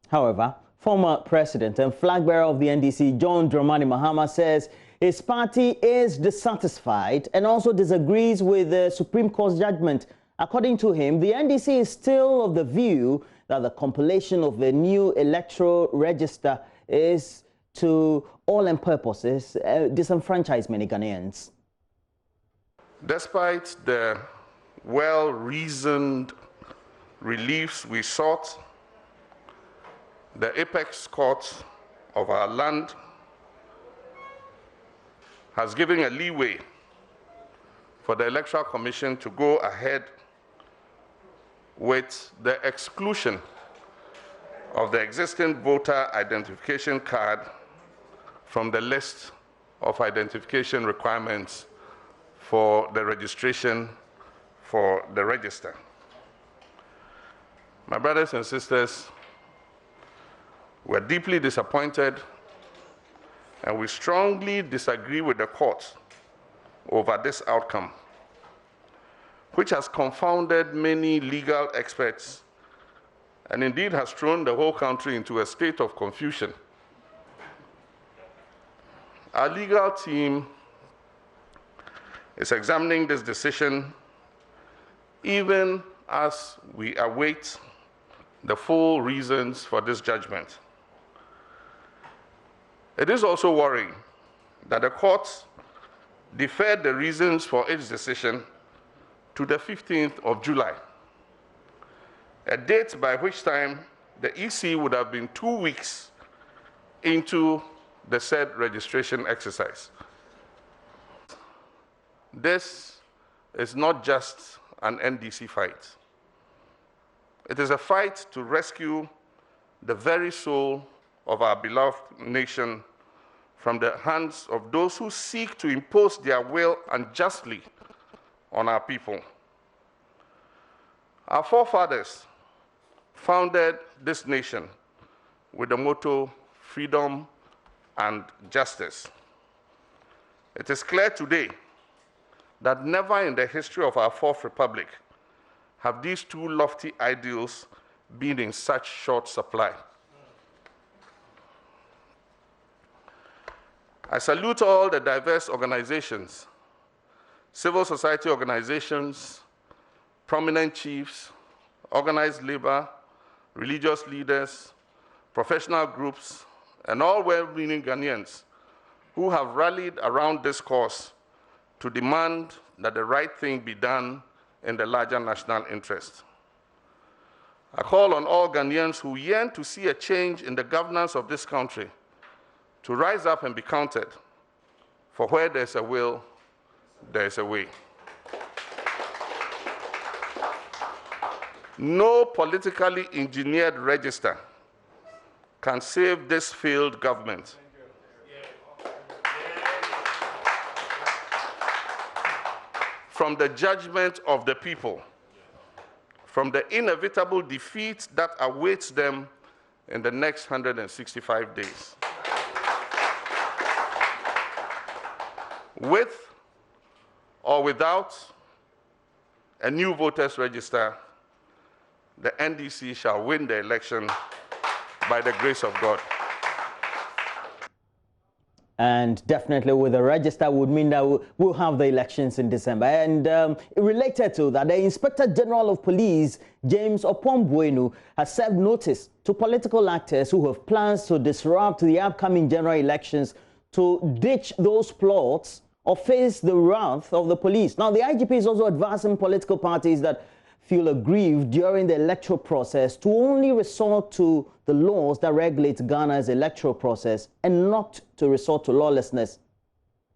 However, former president and flag bearer of the NDC, John Dramani Mahama, says his party is dissatisfied and also disagrees with the Supreme Court's judgment. According to him, the NDC is still of the view that the compilation of the new electoral register is, to all end purposes, disenfranchise many Ghanaians. Despite the well-reasoned reliefs we sought, the apex court of our land has given a leeway for the Electoral Commission to go ahead with the exclusion of the existing voter identification card from the list of identification requirements for the registration for the register. My brothers and sisters, we're deeply disappointed and we strongly disagree with the court over this outcome, which has confounded many legal experts and indeed has thrown the whole country into a state of confusion. Our legal team is examining this decision even as we await the full reasons for this judgment. It is also worrying that the court deferred the reasons for its decision to the 15th of July, a date by which time the EC would have been 2 weeks into the said registration exercise. This is not just an NDC fight. It is a fight to rescue the very soul of our beloved nation from the hands of those who seek to impose their will unjustly on our people. Our forefathers founded this nation with the motto, freedom and justice. It is clear today that never in the history of our Fourth Republic have these two lofty ideals been in such short supply. I salute all the diverse organizations, civil society organizations, prominent chiefs, organized labor, religious leaders, professional groups, and all well-meaning Ghanaians who have rallied around this cause to demand that the right thing be done in the larger national interest. I call on all Ghanaians who yearn to see a change in the governance of this country to rise up and be counted, for where there's a will, there's a way. No politically engineered register can save this failed government. From the judgment of the people, from the inevitable defeat that awaits them in the next 165 days. With or without a new voters register, the NDC shall win the election by the grace of God. And definitely with the register would mean that we'll have the elections in December. And related to that, the Inspector General of Police, James Opombuenu, has served notice to political actors who have plans to disrupt the upcoming general elections to ditch those plots or face the wrath of the police. Now, the IGP is also advising political parties that feel aggrieved during the electoral process to only resort to the laws that regulate Ghana's electoral process and not to resort to lawlessness.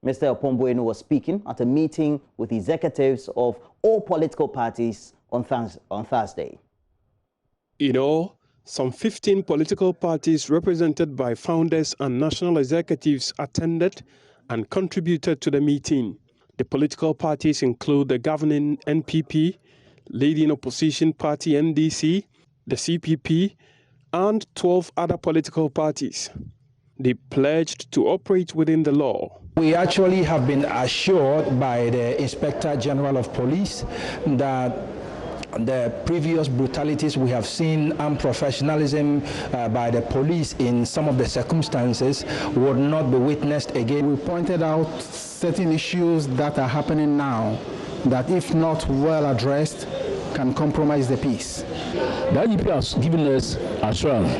Mr. Opombuenu was speaking at a meeting with executives of all political parties on Thursday. In all, some 15 political parties represented by founders and national executives attended and contributed to the meeting. The political parties include the governing NPP, leading opposition party NDC, the CPP, and 12 other political parties. They pledged to operate within the law. We actually have been assured by the Inspector General of Police that the previous brutalities we have seen, unprofessionalism by the police in some of the circumstances would not be witnessed again. We pointed out certain issues that are happening now that, if not well addressed, can compromise the peace. The IGP has given us assurance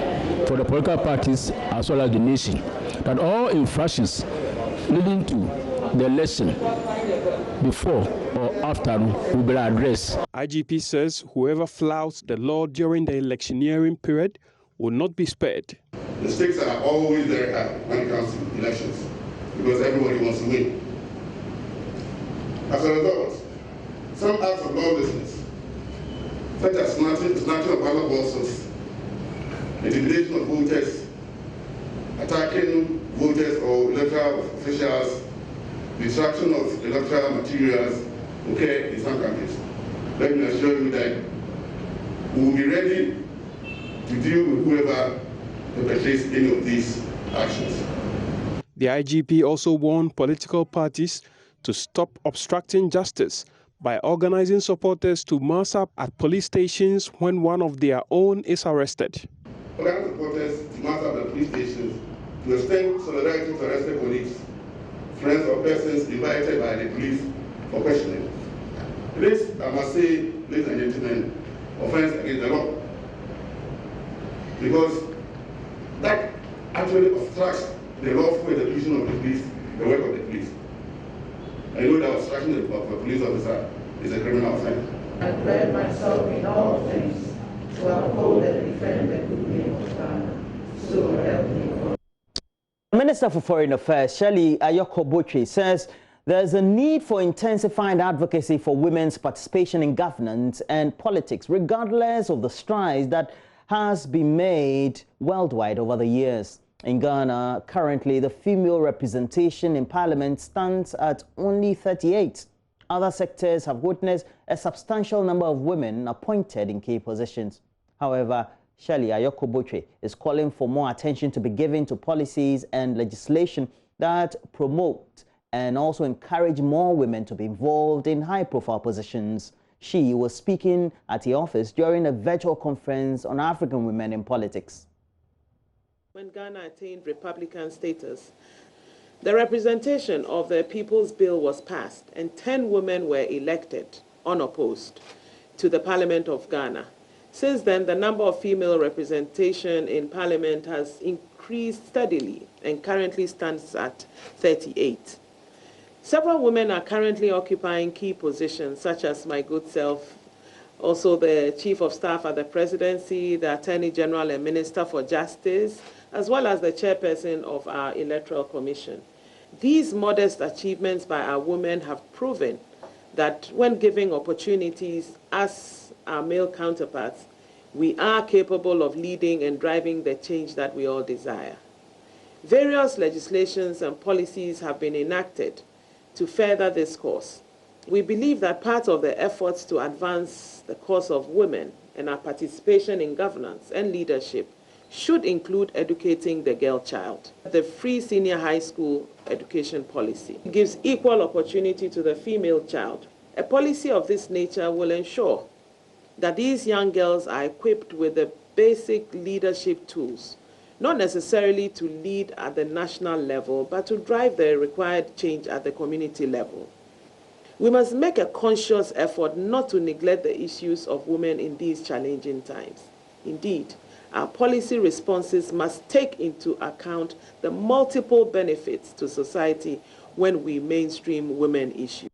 for the political parties as well as the nation that all infractions leading to the election before or after will be addressed. IGP says whoever flouts the law during the electioneering period will not be spared. The stakes are always very high when it comes to elections because everybody wants to win. As a result, some acts of lawlessness, such as snatching of ballot boxes, intimidation of voters, attacking voters or electoral officials, destruction of electoral materials, okay, in some countries. Let me assure you that we will be ready to deal with whoever perpetrates any of these actions. The IGP also warned political parties to stop obstructing justice by organizing supporters to mass up at police stations when one of their own is arrested. Organize supporters to mass up at police stations to extend solidarity to arrested colleagues, friends or persons invited by the police for questioning. This, I must say, ladies and gentlemen, offense against the law. Because that actually obstructs the lawful execution of the police, the work of the police. I know that obstruction of a police officer is a criminal offense. I pledge myself in all things to uphold and defend the good name of Ghana. So help me God. Minister for Foreign Affairs, Shirley Ayoko-Botwe, says there's a need for intensified advocacy for women's participation in governance and politics, regardless of the strides that has been made worldwide over the years. In Ghana, currently, the female representation in parliament stands at only 38. Other sectors have witnessed a substantial number of women appointed in key positions. However, Shirley Ayoko-Botwe is calling for more attention to be given to policies and legislation that promote and also encourage more women to be involved in high-profile positions. She was speaking at the office during a virtual conference on African women in politics. When Ghana attained Republican status, the representation of the People's Bill was passed and 10 women were elected unopposed to the Parliament of Ghana. Since then, the number of female representation in Parliament has increased steadily and currently stands at 38. Several women are currently occupying key positions, such as my good self, also the Chief of Staff at the Presidency, the Attorney General and Minister for Justice, as well as the chairperson of our Electoral Commission. These modest achievements by our women have proven that when given opportunities as our male counterparts, we are capable of leading and driving the change that we all desire. Various legislations and policies have been enacted to further this cause. We believe that part of the efforts to advance the cause of women and our participation in governance and leadership should include educating the girl child. The free senior high school education policy gives equal opportunity to the female child. A policy of this nature will ensure that these young girls are equipped with the basic leadership tools, not necessarily to lead at the national level, but to drive the required change at the community level. We must make a conscious effort not to neglect the issues of women in these challenging times. Indeed, our policy responses must take into account the multiple benefits to society when we mainstream women issues.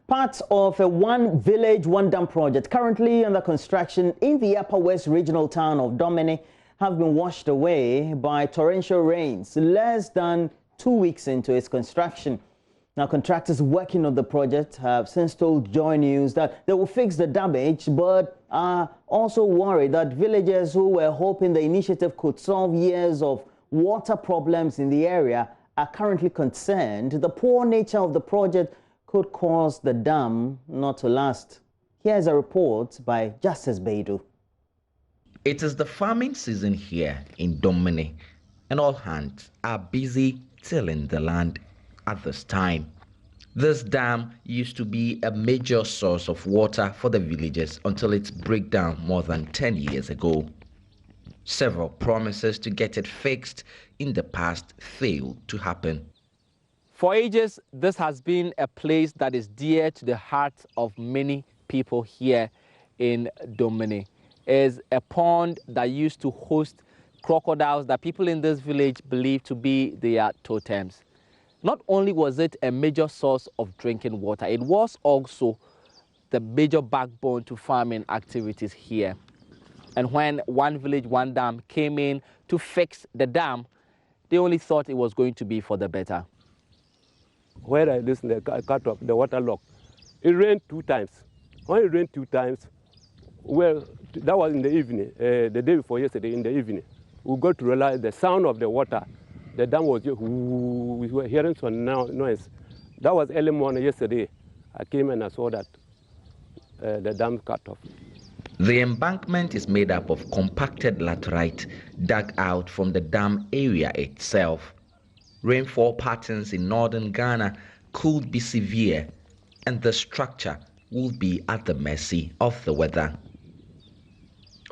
Parts of a One Village, One Dam project currently under construction in the Upper West regional town of Domini have been washed away by torrential rains less than 2 weeks into its construction. Now, contractors working on the project have since told Joy News that they will fix the damage, but are also worried that villagers who were hoping the initiative could solve years of water problems in the area are currently concerned the poor nature of the project could cause the dam not to last. Here's a report by Justice Beidou. It is the farming season here in Domini, and all hands are busy tilling the land at this time. This dam used to be a major source of water for the villagers until its breakdown more than 10 years ago. Several promises to get it fixed in the past failed to happen. For ages, this has been a place that is dear to the hearts of many people here in Domini. It is a pond that used to host crocodiles that people in this village believe to be their totems. Not only was it a major source of drinking water, it was also the major backbone to farming activities here. And when One Village, One Dam came in to fix the dam, they only thought it was going to be for the better. Where I listen, the cut off the water lock. It rained 2 times. When it rained 2 times, well, that was in the evening, the day before yesterday in the evening. We got to realize the sound of the water. The dam was just, we were hearing some noise. That was early morning yesterday. I came and I saw that the dam cut off. The embankment is made up of compacted laterite dug out from the dam area itself. Rainfall patterns in northern Ghana could be severe, and the structure will be at the mercy of the weather.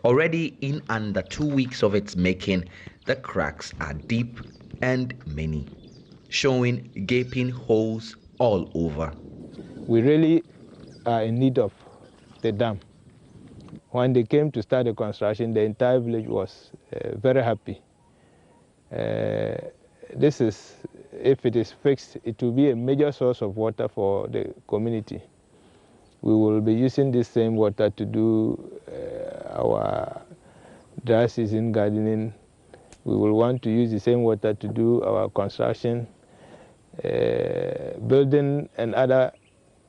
Already in under 2 weeks of its making, the cracks are deep and many, showing gaping holes all over. We really are in need of the dam. When they came to start the construction, the entire village was very happy. This is, if it is fixed, it will be a major source of water for the community. We will be using this same water to do our dry season gardening. We will want to use the same water to do our construction. Building and other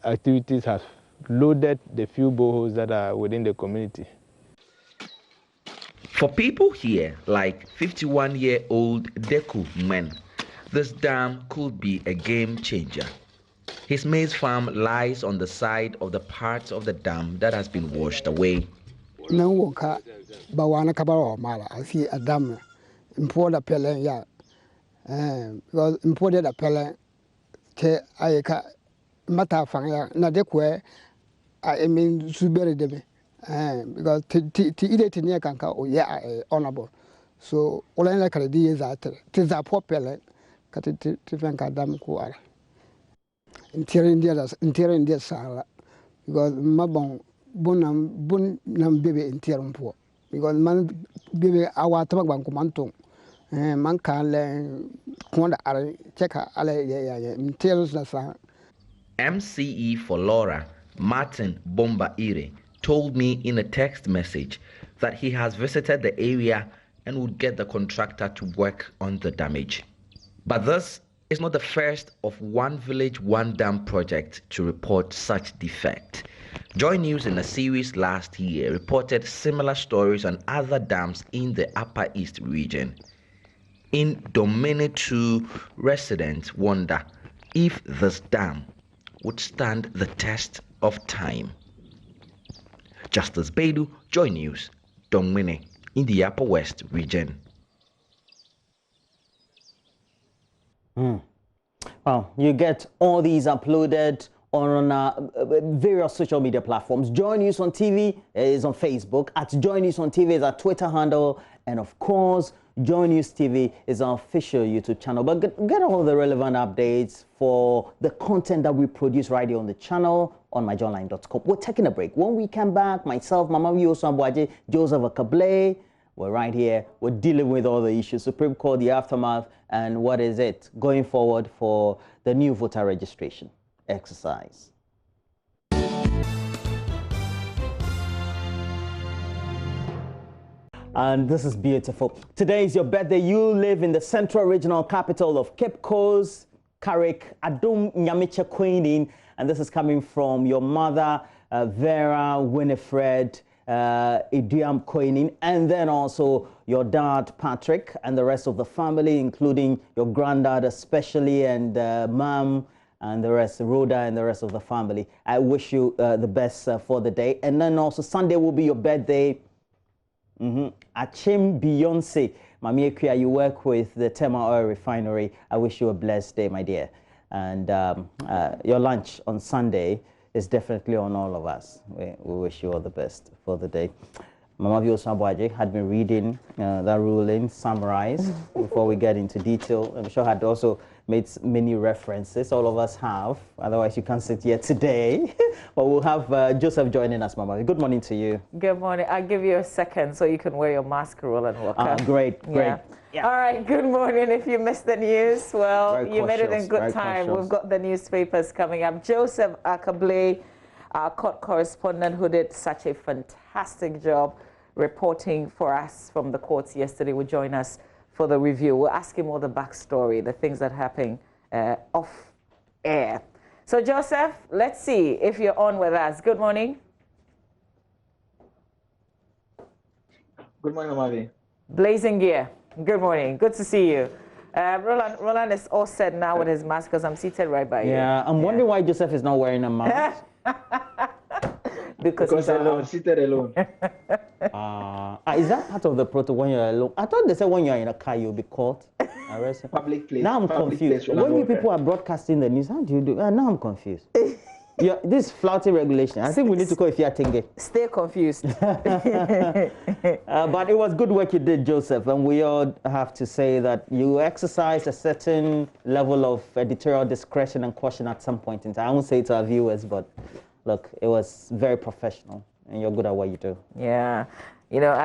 activities have loaded the few boreholes that are within the community. For people here, like 51-year-old Deku Men, this dam could be a game changer. His maize farm lies on the side of the part of the dam that has been washed away. Because imported a pellet, I matter fang na de kwe I mean subere debe because ti ide tinia kanka o ya honorable so ola na kala di za te za popele ka ti fanka dam ko ara interior india sala because mabon bon nam bebe interior mpo because man bebe awa tabak ko manton man kan le konda ara cheka ala ya interior sa. MCE for Laura, Martin Bomba-Ire, told me in a text message that he has visited the area and would get the contractor to work on the damage. But this is not the first of One Village, One Dam project to report such defect. Joy News in a series last year reported similar stories on other dams in the Upper East region. In Domini 2, residents wonder if this dam would stand the test of time. Justice Bedu, Joy News, Domini, in the Upper West region. Well, you get all these uploaded on various social media platforms. Joy News on TV is on Facebook. At Joy News on TV is our Twitter handle. And of course, Joy News TV is our official YouTube channel. But get all the relevant updates for the content that we produce right here on the channel on myjournline.com. We're taking a break. When we come back, myself, Mama Yosamboaje, Joseph Akable, we're right here. We're dealing with all the issues. Supreme Court, the aftermath, and what is it going forward for the new voter registration exercise. And this is beautiful. Today is your birthday. You live in the central regional capital of Cape Coast, Carrick, Adum Nyamiche Queenin, and this is coming from your mother, Vera Winifred Idiam Queenin, and then also your dad, Patrick, and the rest of the family, including your granddad especially, and mom, and the rest, Rhoda, and the rest of the family. I wish you the best for the day. And then also Sunday will be your birthday. Achim Beyonce, Mami Ekuya, you work with the Tema Oil Refinery. I wish you a blessed day, my dear. And your lunch on Sunday is definitely on all of us. We wish you all the best for the day. Mama Vio Sabwaje had been reading that ruling summarized before we get into detail. I'm sure had also made many references. All of us have. Otherwise, you can't sit here today. But we'll have Joseph joining us, Mama. Good morning to you. Good morning. I'll give you a second so you can wear your mask, Roland Walker. Great. Yeah. All right. Good morning. If you missed the news, well, you made it in good time. We've got the newspapers coming up. Joseph Akable, our court correspondent who did such a fantastic job reporting for us from the courts yesterday, will join us for the review. We'll ask him all the backstory, the things that happen off air. So, Joseph, let's see if you're on with us. Good morning. Good morning, Mavi. Blazing Gear. Good morning. Good to see you. Roland is all set now with his mask because I'm seated right by you. Yeah, I'm wondering why Joseph is not wearing a mask. Because I'm seated alone. Is that part of the protocol when you're alone? I thought they said when you're in a car, you'll be caught. Public place. Now I'm confused. When you people are broadcasting the news, how do you do? Now I'm confused. This flouty regulation. I think we need to call if you're thinking. Stay confused. But it was good work you did, Joseph. And we all have to say that you exercised a certain level of editorial discretion and caution at some point in time. I won't say it to our viewers, but look, it was very professional. And you're good at what you do. Yeah. You know,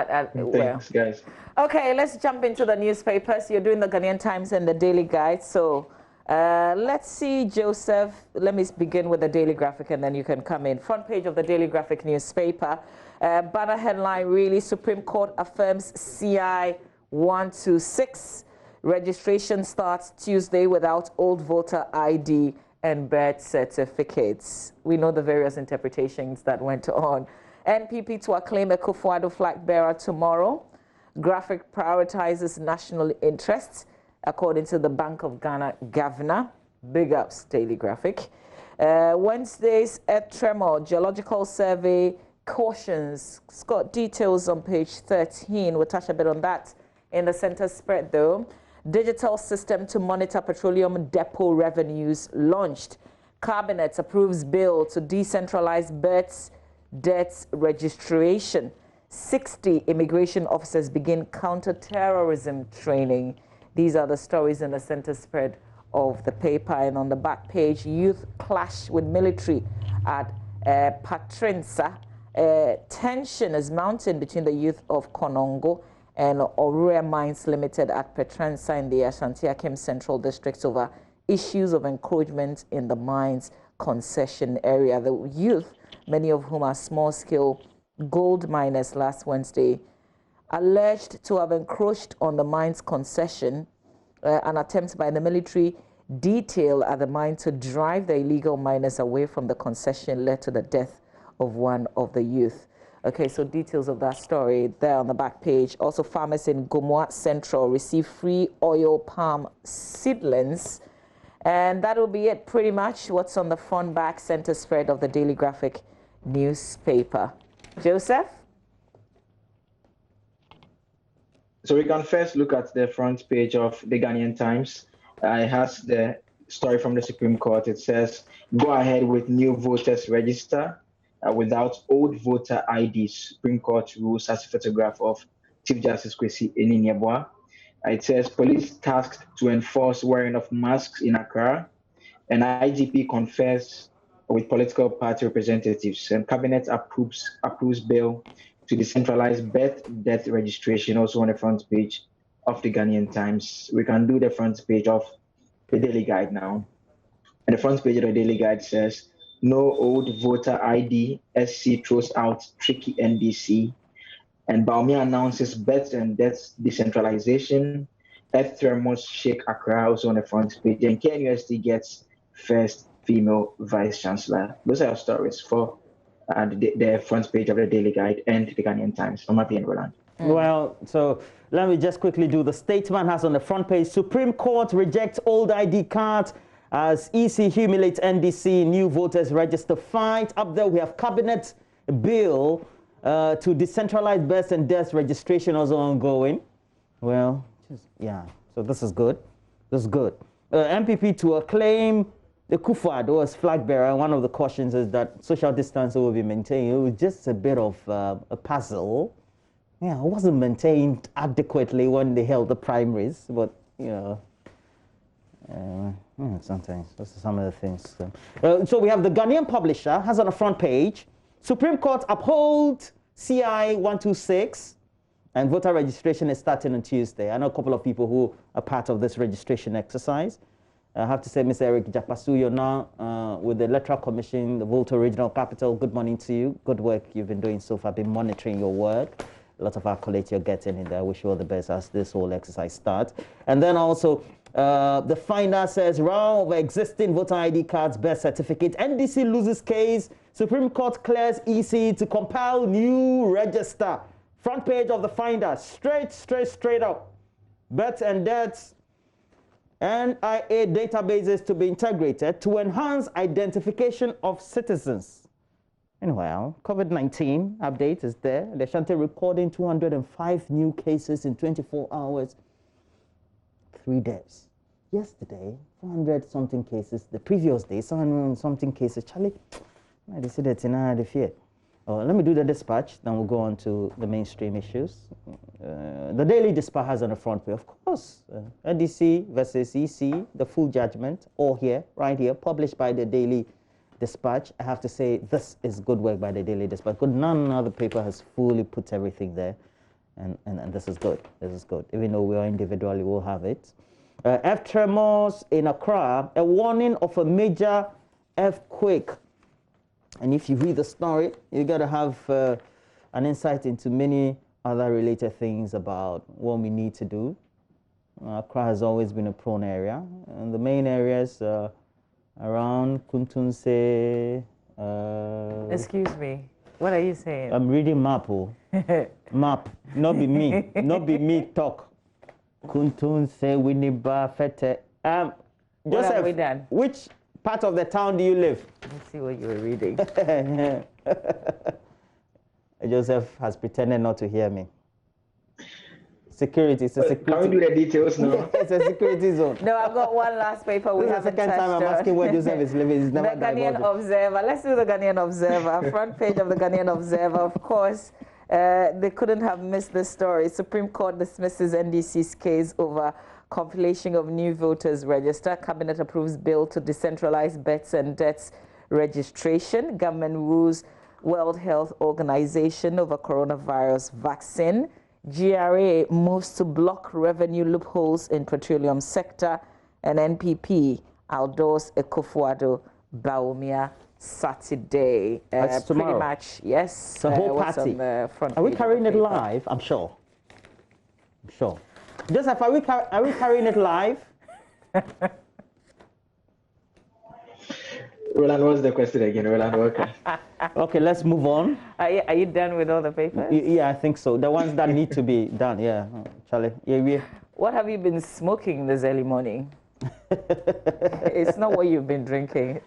thanks, guys. Okay, let's jump into the newspapers. You're doing the Ghanaian Times and the Daily Guide. So let's see, Joseph. Let me begin with the Daily Graphic and then you can come in. Front page of the Daily Graphic newspaper. Banner headline, really, Supreme Court affirms CI 126. Registration starts Tuesday without old voter ID and birth certificates. We know the various interpretations that went on. NPP to acclaim a Kufuor flag bearer tomorrow. Graphic prioritizes national interests, according to the Bank of Ghana governor. Big ups, Daily Graphic. Wednesday's Earth Tremor Geological Survey cautions. It's got details on page 13. We'll touch a bit on that in the center spread, though. Digital system to monitor petroleum depot revenues launched. Cabinet approves bill to decentralize births, deaths registration. 60 immigration officers begin counter-terrorism training. These are the stories in the center spread of the paper. And on the back page, youth clash with military at Patrinsa. Tension is mounting between the youth of Konongo and Aurora Mines Limited at Patrinsa in the Ashanti Akim Central District over issues of encroachment in the mines concession area. The youth, many of whom are small-scale gold miners, last Wednesday, alleged to have encroached on the mine's concession. An attempt by the military detail at the mine to drive the illegal miners away from the concession led to the death of one of the youth. Okay, so details of that story there on the back page. Also, farmers in Gomoa Central receive free oil palm seedlings. And that'll be it, pretty much, what's on the front back center spread of the Daily Graphic newspaper. Joseph? So we can first look at the front page of the Ghanaian Times. It has the story from the Supreme Court. It says, go ahead with new voters register without old voter IDs. Supreme Court rules as a photograph of Chief Justice Kwesi Eninyeboa. It says, police tasked to enforce wearing of masks in Accra. And IGP confers with political party representatives. And Cabinet approves bill to decentralize birth death registration, also on the front page of the Ghanaian Times. We can do the front page of the Daily Guide now. And the front page of the Daily Guide says, no old voter ID, SC throws out tricky NDC. And Baumia announces births and deaths decentralization. Earth tremors shake Accra, also on the front page. And KNUST gets first female vice chancellor. Those are our stories for the front page of the Daily Guide and the Ghanaian Times. I'm happy and Roland. Well, so let me just quickly do. The Statesman has on the front page, Supreme Court rejects old ID cards as EC humiliates NDC, new voters register fight. Up there we have Cabinet bill to decentralize births and deaths registration also ongoing. Well, yeah, so this is good. This is good. MPP to acclaim the Kufuor as flag bearer. One of the cautions is that social distancing will be maintained. It was just a bit of a puzzle. Yeah, it wasn't maintained adequately when they held the primaries, but you know. Sometimes those are some of the things. So we have the Ghanaian publisher has on the front page, Supreme Court uphold CI 126, and voter registration is starting on Tuesday. I know a couple of people who are part of this registration exercise. I have to say, Mr. Eric Japasu, you're now with the Electoral Commission, the Volta Regional Capital. Good morning to you. Good work you've been doing so far. Been monitoring your work. A lot of accolades you're getting in there. I wish you all the best as this whole exercise starts. And then also, the finder says, round of existing voter ID cards, birth certificate. NDC loses case. Supreme Court clears EC to compile new register. Front page of the finder, straight up. Births and deaths, NIA databases to be integrated to enhance identification of citizens. Meanwhile, COVID-19 update is there. The Ashanti recording 205 new cases in 24 hours, 3 days. Yesterday, 400-something cases. The previous day, 700-something cases. Charlie, I see that in the fear. Let me do the dispatch, then we'll go on to the mainstream issues. The Daily Dispatch has on the front page, of course, NDC versus EC, the full judgment, all here, right here, published by the Daily Dispatch. I have to say, this is good work by the Daily Dispatch, because none other paper has fully put everything there, and this is good. This is good. Even though we are individually, we'll have it. Earth tremors in Accra, a warning of a major earthquake. And if you read the story, you got to have an insight into many other related things about what we need to do. Accra has always been a prone area, and the main areas around Kuntunse. Excuse me, what are you saying? I'm reading map. Map, not be me, not be me talk. Kuntunse, Winneba, Fete. What have we Joseph, done? which part of the town do you live? Let's see what you were reading. Joseph has pretended not to hear me. Security, it's a security. Can we do the details now? It's a security zone. No, I've got one last paper we haven't touched on. This is the second time I'm asking where Joseph is living. He's never The Ghanaian Observer. Let's do the Ghanaian Observer. Front page of the Ghanaian Observer. Of course, they couldn't have missed this story. Supreme Court dismisses NDC's case over compilation of new voters register. Cabinet approves bill to decentralize births and deaths registration. Government rules World Health Organization over coronavirus vaccine. GRA moves to block revenue loopholes in petroleum sector. And NPP outdoors Ekufuor Bawumia Saturday. That's tomorrow. Pretty much, yes. The whole party. The front are we page carrying of it the live? I'm sure. I'm sure. Joseph, are we carrying it live? Roland, what's the question again? Roland, okay. Okay, let's move on. Are you done with all the papers? Yeah, I think so. The ones that need to be done, yeah. Charlie, yeah. What have you been smoking this early morning? It's not what you've been drinking.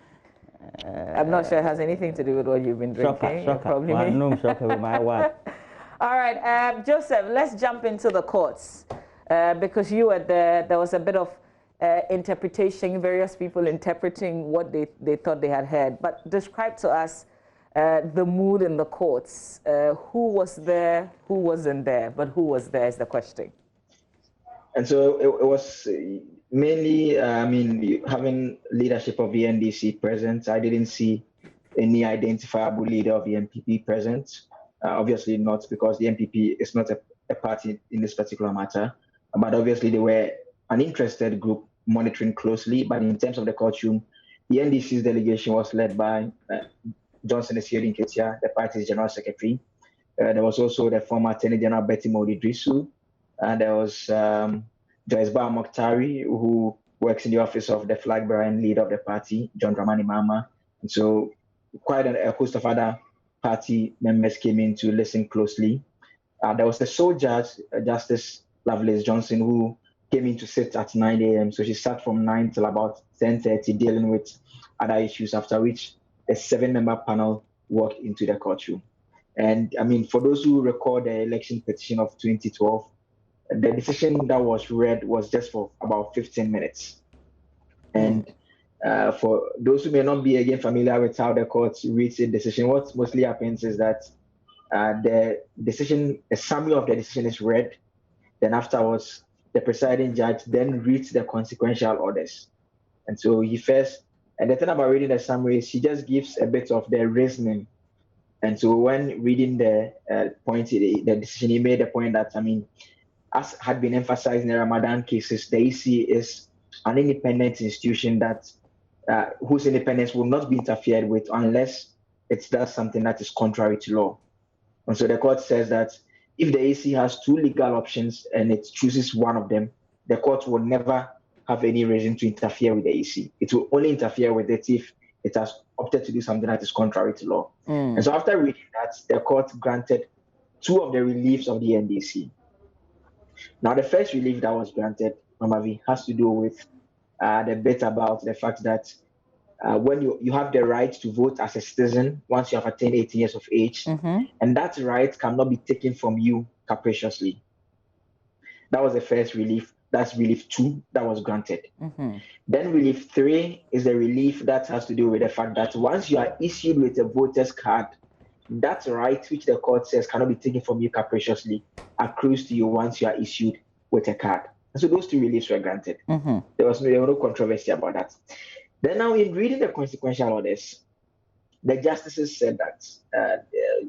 I'm not sure it has anything to do with what you've been drinking. Shocker. Probably well, no, shocker with my wife. All right, Joseph, let's jump into the courts. Because you were there, there was a bit of interpretation, various people interpreting what they thought they had heard. But describe to us the mood in the courts. Who was there, who wasn't there, but who was there is the question. And so it was mainly, having leadership of the NDC present. I didn't see any identifiable leader of the MPP present. Obviously not, because the MPP is not a party in this particular matter. But obviously they were an interested group monitoring closely. But in terms of the courtroom, the NDC's delegation was led by Johnson Esiodin Ketia, the party's general secretary. There was also the former Attorney General Betty Modi Drisu. And there was Joyce Bar Mokhtari, who works in the office of the flag bearer and leader of the party, John Dramani Mahama. And so quite a host of other party members came in to listen closely. There was the sole judge, Justice Lovelace Johnson, who came in to sit at 9 a.m. So she sat from 9 till about 10:30 dealing with other issues, after which a 7-member panel walked into the courtroom. And for those who recall the election petition of 2012, the decision that was read was just for about 15 minutes. And for those who may not be again familiar with how the court reads a decision, what mostly happens is that the summary of the decision is read. Then afterwards, the presiding judge then reads the consequential orders. And so and the thing about reading the summary is he just gives a bit of the reasoning. And so when reading the the decision, he made the point that, as had been emphasized in the Ramadan cases, the EC is an independent institution that whose independence will not be interfered with unless it does something that is contrary to law. And so the court says that if the AC has two legal options and it chooses one of them, the court will never have any reason to interfere with the AC. It will only interfere with it if it has opted to do something that is contrary to law. And so after reading that, the court granted two of the reliefs of the NDC. Now, the first relief that was granted, Mamavi, has to do with the bit about the fact that when you have the right to vote as a citizen once you have attained 18 years of age, and that right cannot be taken from you capriciously. That was the first relief. That's relief 2 that was granted. Then relief 3 is the relief that has to do with the fact that once you are issued with a voter's card, that right, which the court says cannot be taken from you capriciously, accrues to you once you are issued with a card. And so those two reliefs were granted. There was no controversy about that. Then now in reading the consequential orders, the justices said that,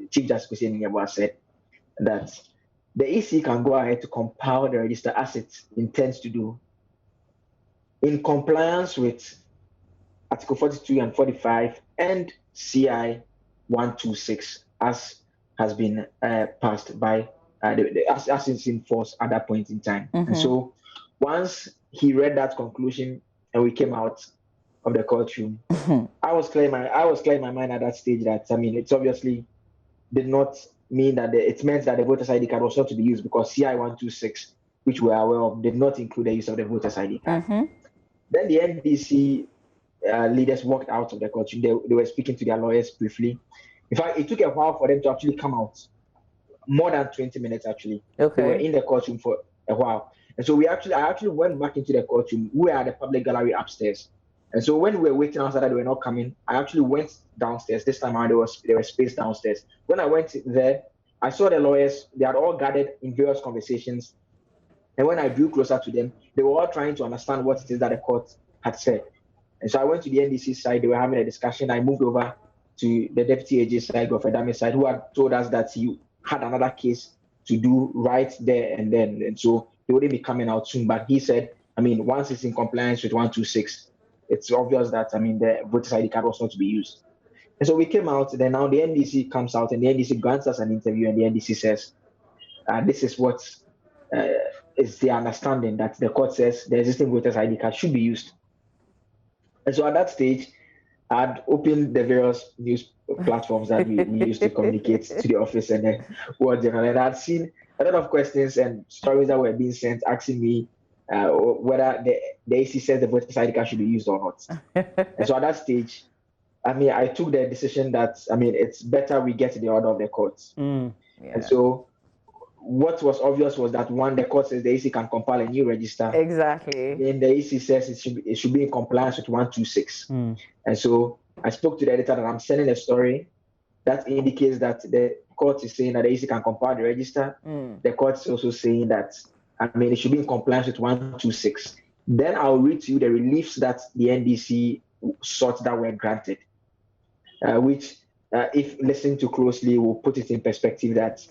Chief Justice Nyabwa said that the EC can go ahead to compile the register as it intends to do in compliance with Article 42 and 45 and CI 126 as has been passed by, as it's in force at that point in time. And so once he read that conclusion and we came out of the courtroom, I was clear in my mind at that stage that, it's obviously did not mean that it meant that the voter's ID card was not to be used because CI 126, which we are aware of, did not include the use of the voter's ID card. Then the NDC leaders walked out of the courtroom. They were speaking to their lawyers briefly. In fact, it took a while for them to actually come out. More than 20 minutes, actually. They were in the courtroom for a while. And so I actually went back into the courtroom. We were at the public gallery upstairs. And so when we were waiting outside that they were not coming, I actually went downstairs. This time around, there was space downstairs. When I went there, I saw the lawyers. They had all gathered in various conversations. And when I drew closer to them, they were all trying to understand what it is that the court had said. And so I went to the NDC side. They were having a discussion. I moved over to the deputy AG side, Godfrey side, who had told us that he had another case to do right there and then. And so he wouldn't be coming out soon. But he said, once it's in compliance with 126, it's obvious that, the voter's ID card was not to be used. And so we came out, then now the NDC comes out and the NDC grants us an interview and the NDC says, this is what is the understanding that the court says the existing voter's ID card should be used. And so at that stage, I'd opened the various news platforms that we used to communicate to the office and then World Journal. And I'd seen a lot of questions and stories that were being sent asking me whether the AC says the voter's ID card should be used or not. And so at that stage, I took the decision that, it's better we get the order of the courts. And so what was obvious was that, one, the court says the AC can compile a new register. Exactly. Then the AC says it should be in compliance with 126. And so I spoke to the editor that I'm sending a story that indicates that the court is saying that the AC can compile the register. The court is also saying that, it should be in compliance with 126. Then I'll read to you the reliefs that the NDC sought that were granted, which, if listened to closely, will put it in perspective that,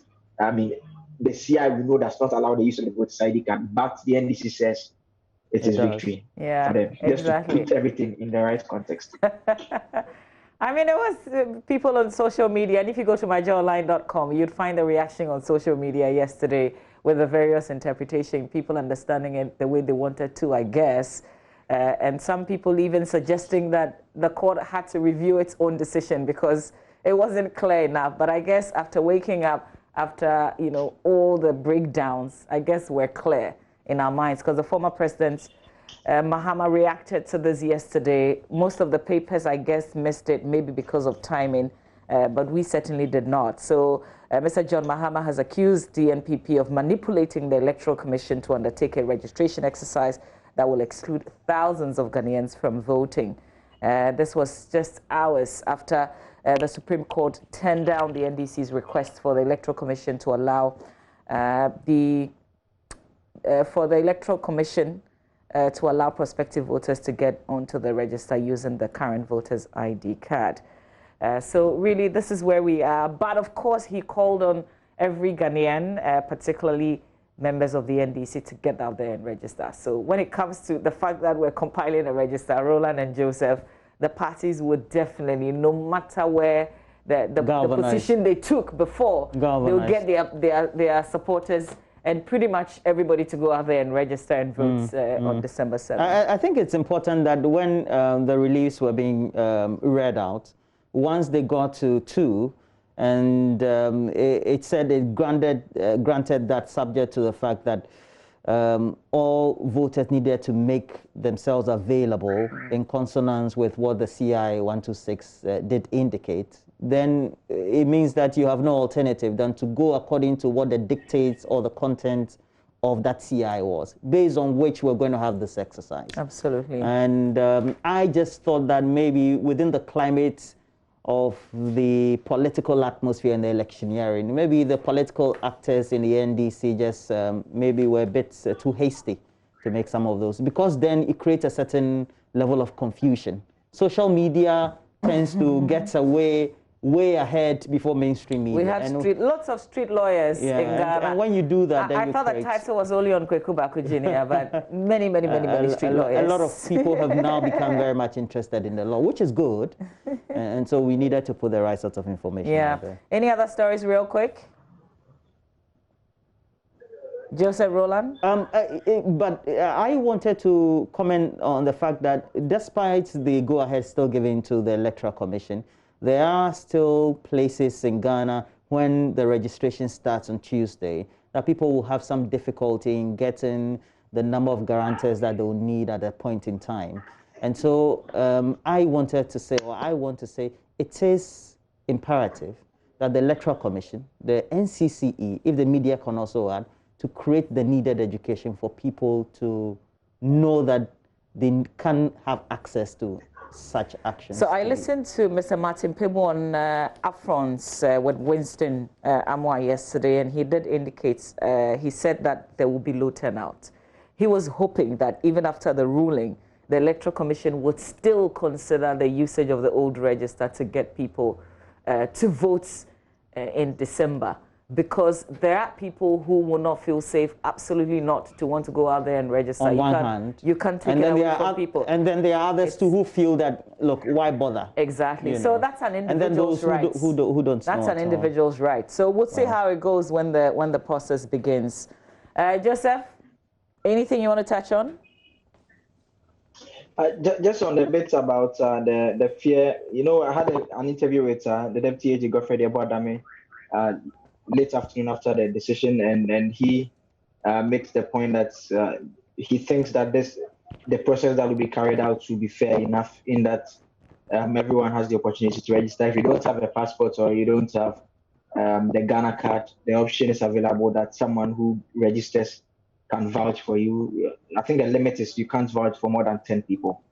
the CI we know does not allow the use of the voter's ID card, but the NDC says it is victory for them. Just to put everything in the right context. It was people on social media, and if you go to myjoyonline.com, you'd find the reaction on social media yesterday with the various interpretation, people understanding it the way they wanted to, I guess. And some people even suggesting that the court had to review its own decision because it wasn't clear enough. But I guess after waking up, after all the breakdowns, I guess we're clear in our minds because the former president, Mahama, reacted to this yesterday. Most of the papers, I guess, missed it, maybe because of timing, but we certainly did not. So Mr. John Mahama has accused the NPP of manipulating the Electoral Commission to undertake a registration exercise that will exclude thousands of Ghanaians from voting. This was just hours after the Supreme Court turned down the NDC's request for the Electoral Commission to allow prospective voters to get onto the register using the current voter's ID card. So really, this is where we are. But of course, he called on every Ghanaian, particularly members of the NDC, to get out there and register. So when it comes to the fact that we're compiling a register, Roland and Joseph, the parties would definitely, no matter where the position they took before, they'll get their supporters and pretty much everybody to go out there and register and vote on December 7th. I think it's important that when the reliefs were being read out, once they got to 2, and it said it granted that subject to the fact that all voters needed to make themselves available in consonance with what the CI 126 did indicate, then it means that you have no alternative than to go according to what the dictates or the content of that CI was, based on which we're going to have this exercise. Absolutely. And I just thought that maybe within the climate of the political atmosphere in the electioneering, maybe the political actors in the NDC just maybe were a bit too hasty to make some of those, because then it creates a certain level of confusion. Social media tends to get way ahead before mainstream media. We had lots of street lawyers in Ghana. And when you do that, then I thought the title was only on Kweku Bakujinia, but many street lawyers. A lot of people have now become very much interested in the law, which is good. And so we needed to put the right sorts of information out there. Any other stories real quick? Joseph, Roland? I wanted to comment on the fact that despite the go-ahead still given to the Electoral Commission, there are still places in Ghana when the registration starts on Tuesday that people will have some difficulty in getting the number of guarantors that they'll need at a point in time. And so I want to say it is imperative that the Electoral Commission, the NCCE, if the media can also add, to create the needed education for people to know that they can have access to such actions. So I listened to Mr. Martin Pemu on upfronts with Winston Amwa yesterday, and he did indicate, he said that there will be low turnout. He was hoping that even after the ruling, the Electoral Commission would still consider the usage of the old register to get people to vote in December. Because there are people who will not feel safe, absolutely not, to want to go out there and register. On one hand. You can't take it away from people. And then there are others too who feel that, look, why bother? Exactly. So that's an individual's right. And then those who don't That's an individual's right. So we'll see how it goes when the process begins. Joseph, anything you want to touch on? Just on the bits about the fear, I had an interview with the Deputy AG Godfrey Abadame late afternoon after the decision, and he makes the point that he thinks that the process that will be carried out will be fair enough, in that everyone has the opportunity to register. If you don't have a passport or you don't have the Ghana card, the option is available that someone who registers can vouch for you. I think the limit is you can't vouch for more than 10 people.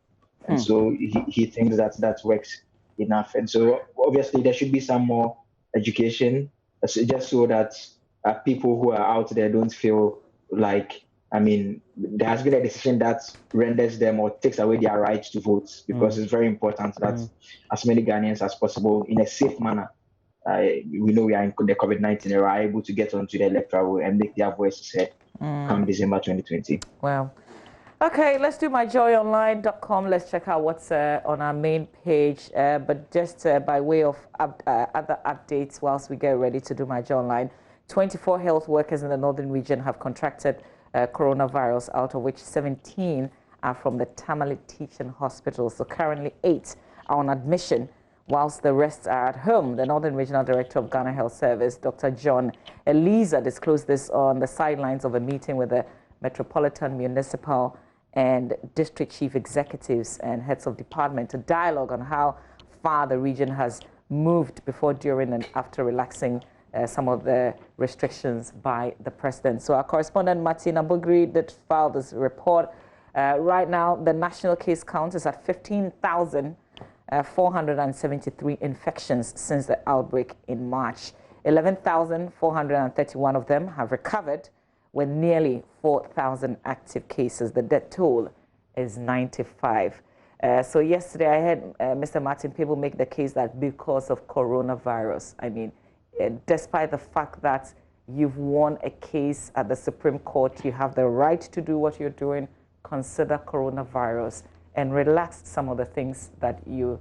And so he thinks that works enough. And so obviously there should be some more education, just so that people who are out there don't feel like, there has been a decision that renders them or takes away their right to vote, because it's very important that as many Ghanaians as possible, in a safe manner, we know we are in the COVID-19 era, are able to get onto the electoral and make their voices heard come December 2020. Wow. Okay, let's do myjoyonline.com. Let's check out what's on our main page. But just by way of other updates, whilst we get ready to do My Joy Online, 24 health workers in the northern region have contracted coronavirus, out of which 17 are from the Tamale Teaching Hospital. So currently 8 are on admission, whilst the rest are at home. The Northern Regional Director of Ghana Health Service, Dr. John Eliza, disclosed this on the sidelines of a meeting with the Metropolitan, Municipal and District Chief Executives and Heads of Department to dialogue on how far the region has moved before, during and after relaxing some of the restrictions by the President. So our correspondent Martina Bugri did file this report. Right now, the national case count is at 15,473 infections since the outbreak in March. 11,431 of them have recovered, with nearly 4,000 active cases. The death toll is 95. So yesterday I heard Mr. Martin People make the case that because of coronavirus, I mean, despite the fact that you've won a case at the Supreme Court, you have the right to do what you're doing, consider coronavirus and relax some of the things that you've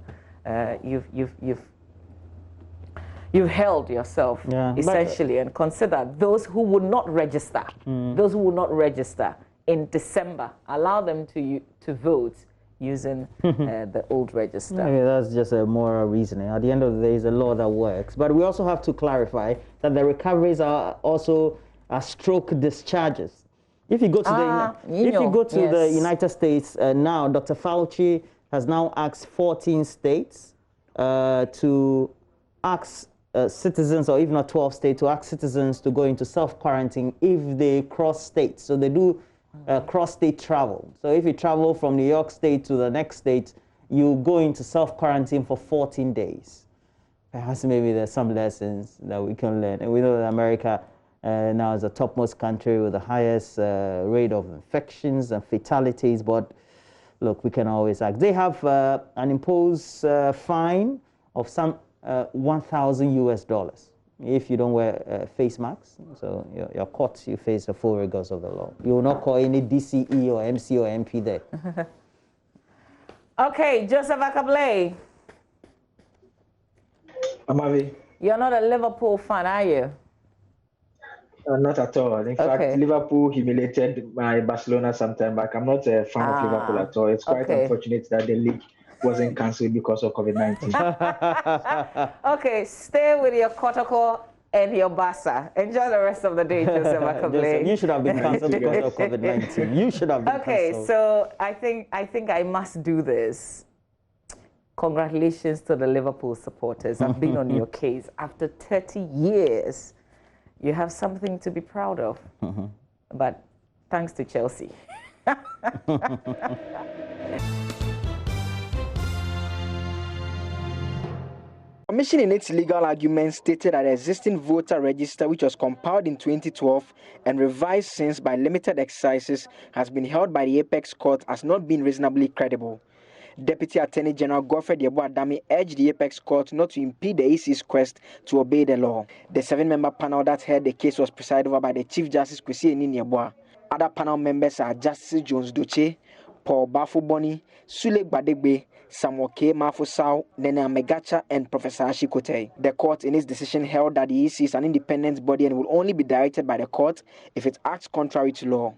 held yourself, essentially, and consider those who would not register, those who will not register in December, allow them to vote using the old register. Maybe that's just a moral reasoning. At the end of the day, it's a law that works. But we also have to clarify that the recoveries are also stroke discharges. If you go to the United States now, Dr. Fauci has now asked 14 states to ask citizens, or if not 12 states, to ask citizens to go into self-quarantine if they cross states. So they do cross-state travel. So if you travel from New York State to the next state, you go into self-quarantine for 14 days. Perhaps maybe there's some lessons that we can learn. And we know that America now is the topmost country with the highest rate of infections and fatalities. But look, we can always ask. They have an imposed fine of some $1,000 US if you don't wear face masks. So you're caught, you face the full rigors of the law. You will not call any DCE or MC or MP there. Okay, Joseph Akable. Amavi. You're not a Liverpool fan, are you? Not at all. In fact, Liverpool humiliated my Barcelona some time back. I'm not a fan of Liverpool at all. It's quite unfortunate that the league wasn't cancelled because of COVID-19. Okay, stay with your Kotoko and your Barca. Enjoy the rest of the day, Joseph Akable. You should have been cancelled because of COVID-19. You should have been cancelled. So I think I must do this. Congratulations to the Liverpool supporters. I've been on your case. After 30 years, you have something to be proud of. But thanks to Chelsea. The Commission in its legal arguments stated that the existing voter register, which was compiled in 2012 and revised since by limited exercises, has been held by the Apex Court as not being reasonably credible. Deputy Attorney General Godfrey Yeboah-Dame urged the Apex Court not to impede the EC's quest to obey the law. The 7-member panel that heard the case was presided over by the Chief Justice Kwesi Yeboah. Other panel members are Justice Jones Doche, Paul Bafuboni, Sule Gbadegbe, Samuel K. Mafusau, Nene Amegacha, and Professor Ashikote. The court in its decision held that the EC is an independent body and will only be directed by the court if it acts contrary to law.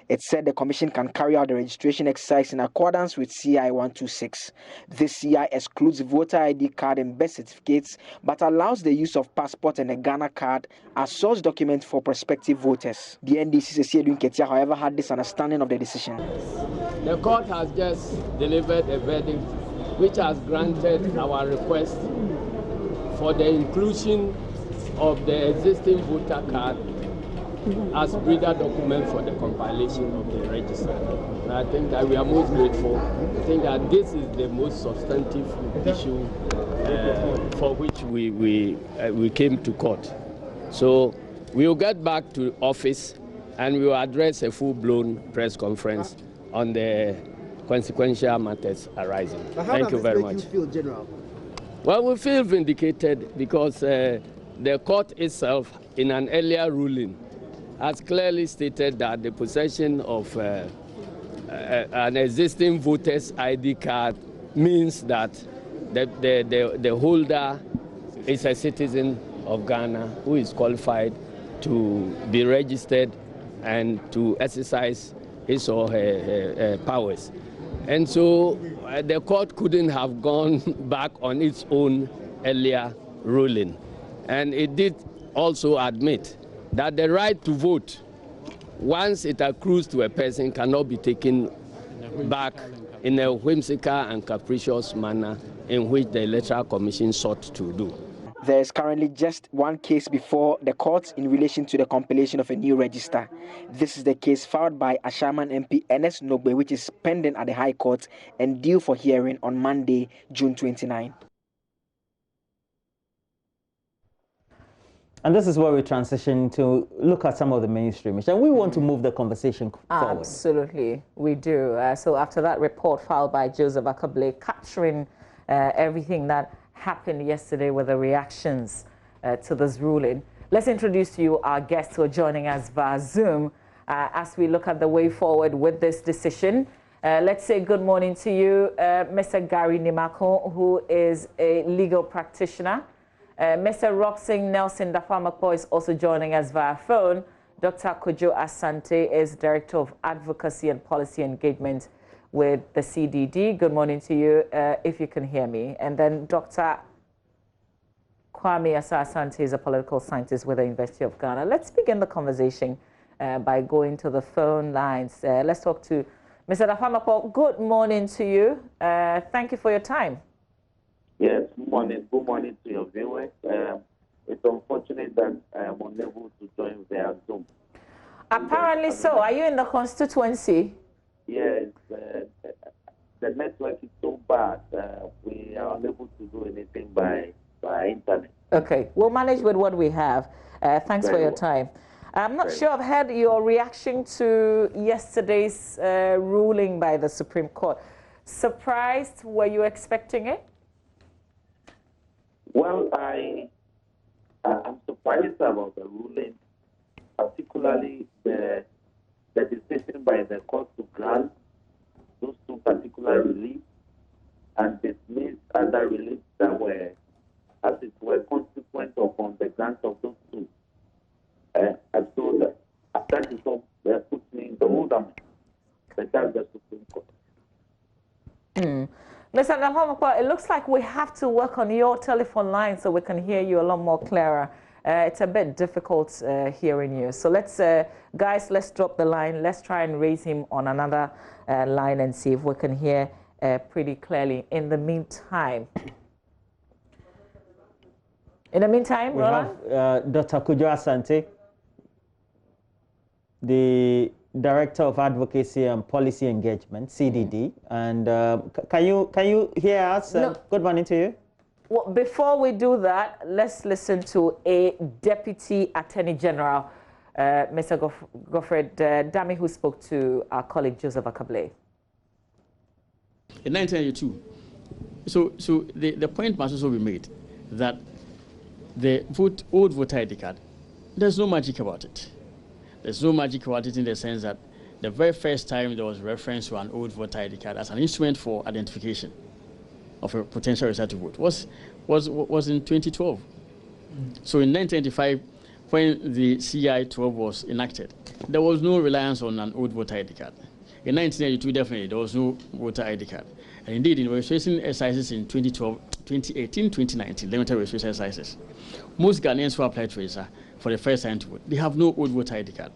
It said the commission can carry out the registration exercise in accordance with CI 126. This CI excludes voter ID card and birth certificates, but allows the use of passport and a Ghana card as source document for prospective voters. The NDC Cecile Ketia, however, had this understanding of the decision. The court has just delivered a verdict which has granted our request for the inclusion of the existing voter card as breeder document for the compilation of the register. And I think that we are most grateful. I think that this is the most substantive issue for which we came to court. So we will get back to office and we will address a full-blown press conference on the consequential matters arising. Thank you very much. How does it make you feel, General? Well, we feel vindicated because the court itself, in an earlier ruling, has clearly stated that the possession of an existing voter's ID card means that the holder is a citizen of Ghana who is qualified to be registered and to exercise his or her powers. And so the court couldn't have gone back on its own earlier ruling. And it did also admit that the right to vote, once it accrues to a person, cannot be taken back in a whimsical and capricious manner in which the Electoral Commission sought to do. There is currently just one case before the courts in relation to the compilation of a new register. This is the case filed by Ashaman MP Ernest Nogbe, which is pending at the High Court and due for hearing on Monday, June 29. And this is where we transition to look at some of the mainstream issues. And we want to move the conversation forward. Absolutely, we do. So after that report filed by Joseph Akable capturing everything that happened yesterday with the reactions to this ruling, let's introduce to you our guests who are joining us via Zoom as we look at the way forward with this decision. Let's say good morning to you, Mr. Gary Nimako, who is a legal practitioner. Mr. Roxing Nelson Dafamakpo is also joining us via phone. Dr. Kojo Asante is Director of Advocacy and Policy Engagement with the CDD. Good morning to you, if you can hear me. And then Dr. Kwame Asante is a political scientist with the University of Ghana. Let's begin the conversation by going to the phone lines. Let's talk to Mr. Dafamakpo. Good morning to you. Thank you for your time. Yes, good morning. Good morning to your viewers. It's unfortunate that I am unable to join via Zoom. Apparently so. Are you in the constituency? Yes, the network is so bad. We are unable to do anything by internet. Okay, we'll manage with what we have. Thanks for your time. I'm not sure I've heard your reaction to yesterday's ruling by the Supreme Court. Surprised? Were you expecting it? Well, I'm surprised about the ruling, particularly the decision by the court to grant those two particular reliefs and dismiss other reliefs that were, as it were, consequent upon the grant of those two. And so that is what put me in the wonderment. That's the Supreme Court. Mr. Dafamakpo, it looks like we have to work on your telephone line so we can hear you a lot more clearer. It's a bit difficult hearing you. So let's, guys, let's drop the line. Let's try and raise him on another line and see if we can hear pretty clearly. In the meantime, we Roland? have Dr. Kojo Asante, the Director of Advocacy and Policy Engagement, CDD. And can you hear us? No. Good morning to you. Well, before we do that, let's listen to a Deputy Attorney General, Mr. Godfred Dami, who spoke to our colleague Joseph Akable. In 1992, so the point must also be made that the old voter ID card, there's no magic about it. There's no magic about it in the sense that the very first time there was reference to an old voter ID card as an instrument for identification of a potential registered to vote was in 2012. So in 1995, when the CI 12 was enacted, there was no reliance on an old voter ID card. In 1982, definitely, there was no voter ID card. And indeed, in registration exercises in 2012, 2018, 2019, limited registration exercises, most Ghanaians who applied to register for the first time to vote, they have no old voter ID card.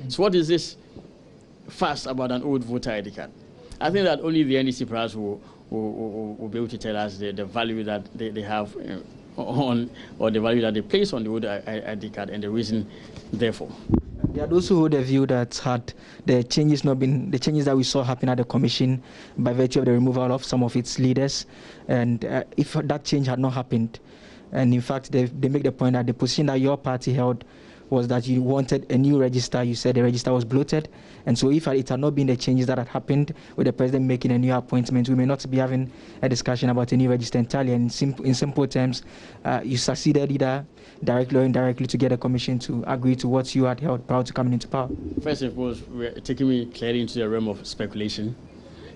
So what is this fuss about an old voter ID card? I think that only the NDC perhaps will be able to tell us the value that they have on, or the value that they place on the old ID card and the reason therefore. There are those who hold the view that had the changes that we saw happen at the commission by virtue of the removal of some of its leaders, and if that change had not happened, and in fact they make the point that the position that your party held was that you wanted a new register. You said the register was bloated, and so if it had not been the changes that had happened with the president making a new appointment, we may not be having a discussion about a new register entirely. And in simple terms, you succeeded either directly or indirectly to get a commission to agree to what you had held prior to coming into power. First of all, we're taking me clearly into the realm of speculation.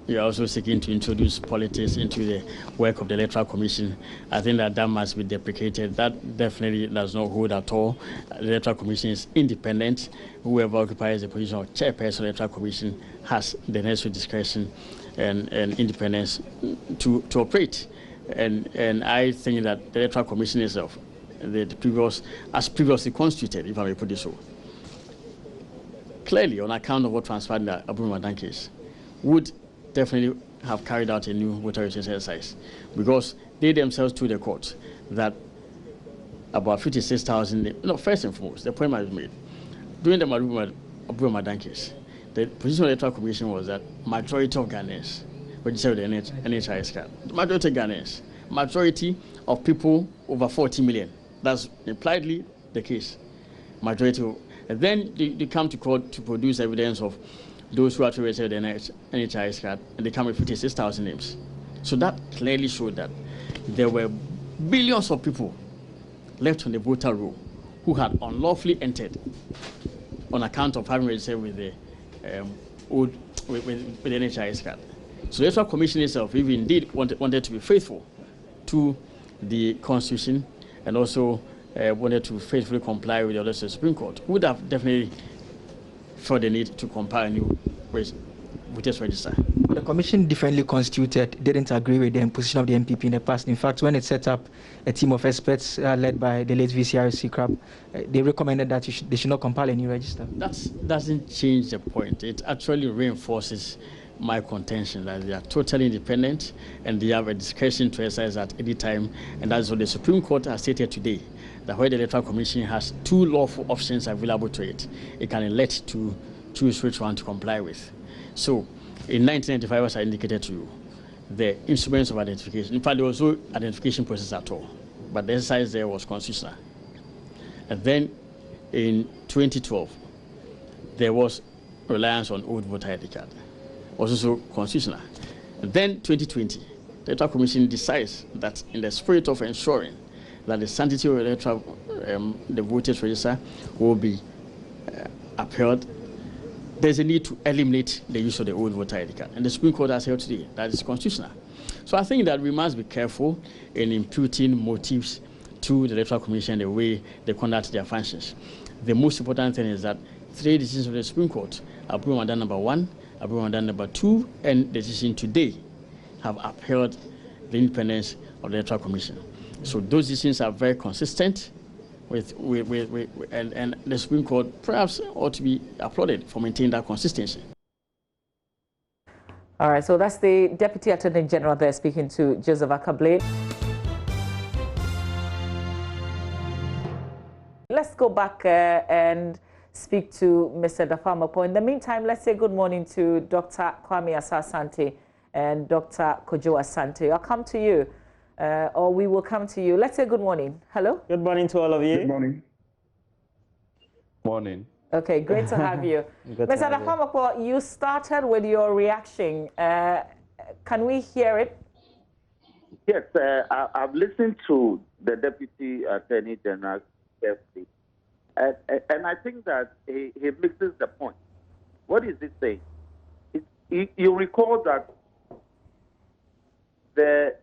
You are also seeking to introduce politics into the work of the Electoral Commission. I think that must be deprecated. That definitely does not hold at all. The Electoral Commission is independent. Whoever occupies the position of chairperson of the Electoral Commission has the necessary discretion and independence to operate. And I think that the Electoral Commission itself, as previously constituted, if I may put it so, clearly on account of what transpired in the Abu Ramadan case, would definitely have carried out a new voter registration exercise, because they themselves told the court that about 56,000. No, first and foremost, the point I was made. During the Madan case, the position of the Electoral Commission was that majority of Ghanaians registered with the NHIS card. Majority of Ghanaians, majority of people over 40 million. That's impliedly the case. Majority of, and then they come to court to produce evidence of those who actually registered with the NHIS card, and they come with 56,000 names. So that clearly showed that there were billions of people left on the voter roll who had unlawfully entered on account of having registered with the with the NHIS card. So the Electoral Commission itself, if indeed wanted to be faithful to the Constitution and also wanted to faithfully comply with the orders of the Supreme Court, would have definitely felt the need to compile a new voters register. The commission differently constituted didn't agree with the imposition of the MPP in the past. In fact, when it set up a team of experts led by the late VCRC Crab, they recommended that they should not compile a new register. That doesn't change the point. It actually reinforces my contention that they are totally independent and they have a discretion to exercise at any time. And that's what the Supreme Court has stated today, that where the Electoral Commission has two lawful options available to it, it can elect to choose which one to comply with. So, in 1995, as I indicated to you, the instruments of identification, in fact, there was no identification process at all, but the exercise there was constitutional. And then in 2012, there was reliance on old voter ID card, also constitutional. And then 2020, the Electoral Commission decides that in the spirit of ensuring that the sanctity of the voters register will be upheld, there's a need to eliminate the use of the old voter ID card. And the Supreme Court has held today that is constitutional. So I think that we must be careful in imputing motives to the Electoral Commission the way they conduct their functions. The most important thing is that three decisions of the Supreme Court, Abu Ramadan number 1, Abu Ramadan number 2, and the decision today have upheld the independence of the Electoral Commission. So those decisions are very consistent and the Supreme Court perhaps ought to be applauded for maintaining that consistency. All right, so that's the Deputy Attorney General there speaking to Joseph Akablade. Let's go back and speak to Mr. Dafamapo. In the meantime, let's say good morning to Dr. Kwame Asante and Dr. Kojo Asante. I'll come to you. Or we will come to you. Let's say good morning. Hello? Good morning to all of you. Good morning. Morning. Okay, great to have you. Mr. Dafamapo, you started with your reaction. Can we hear it? Yes, I've listened to the Deputy Attorney General carefully. And I think that he misses the point. What is he saying? You recall that the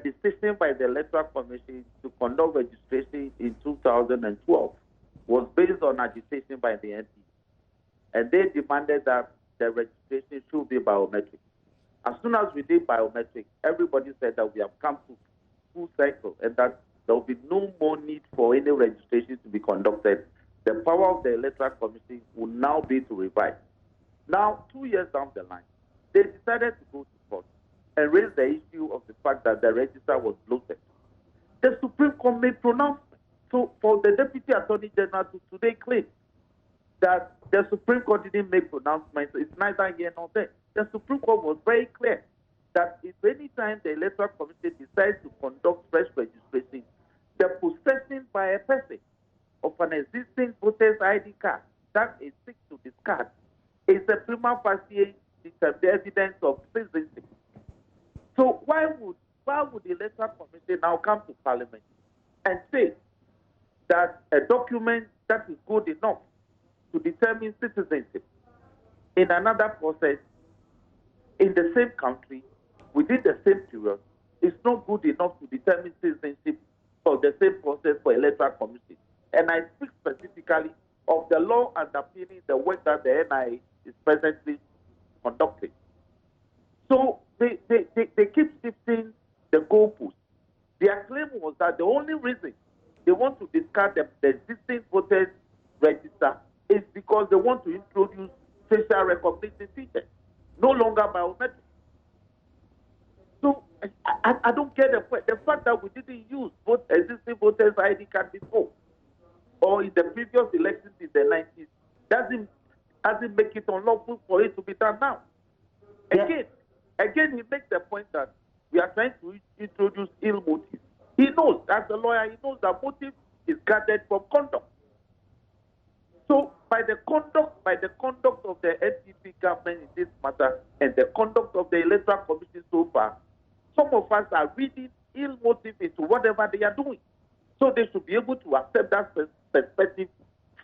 decision by the Electoral Commission to conduct registration in 2012 was based on agitation by the NP. And they demanded that the registration should be biometric. As soon as we did biometric, everybody said that we have come to full cycle and that there will be no more need for any registration to be conducted. The power of the Electoral Commission will now be to revise. Now, 2 years down the line, they decided to go to court and raise the issue of the fact that the register was bloated. The Supreme Court made pronouncement. So for the Deputy Attorney General to today claim that the Supreme Court didn't make pronouncements, it's neither here nor there. The Supreme Court was very clear that if any time the Electoral Commission decides to conduct fresh registration, the possession by a person of an existing voter's ID card that is seeks to discard is a prima facie evidence of citizenship. So why would the Electoral Commission now come to Parliament and say that a document that is good enough to determine citizenship in another process in the same country within the same period is not good enough to determine citizenship for the same process for Electoral Commission? And I speak specifically of the law underpinning the work that the NIA is presently conducting. So they keep shifting the goalposts. Their claim was that the only reason they want to discard the existing voters register is because they want to introduce facial recognition features, no longer biometric. So I don't get the point. The fact that we didn't use both existing voters' ID card before or in the previous elections in the 90s doesn't make it unlawful for it to be done now. Again, he makes the point that we are trying to introduce ill motive. He knows, as a lawyer, he knows that motive is gathered from conduct. So by the conduct of the NPP government in this matter and the conduct of the Electoral Commission so far, some of us are reading ill motive into whatever they are doing. So they should be able to accept that perspective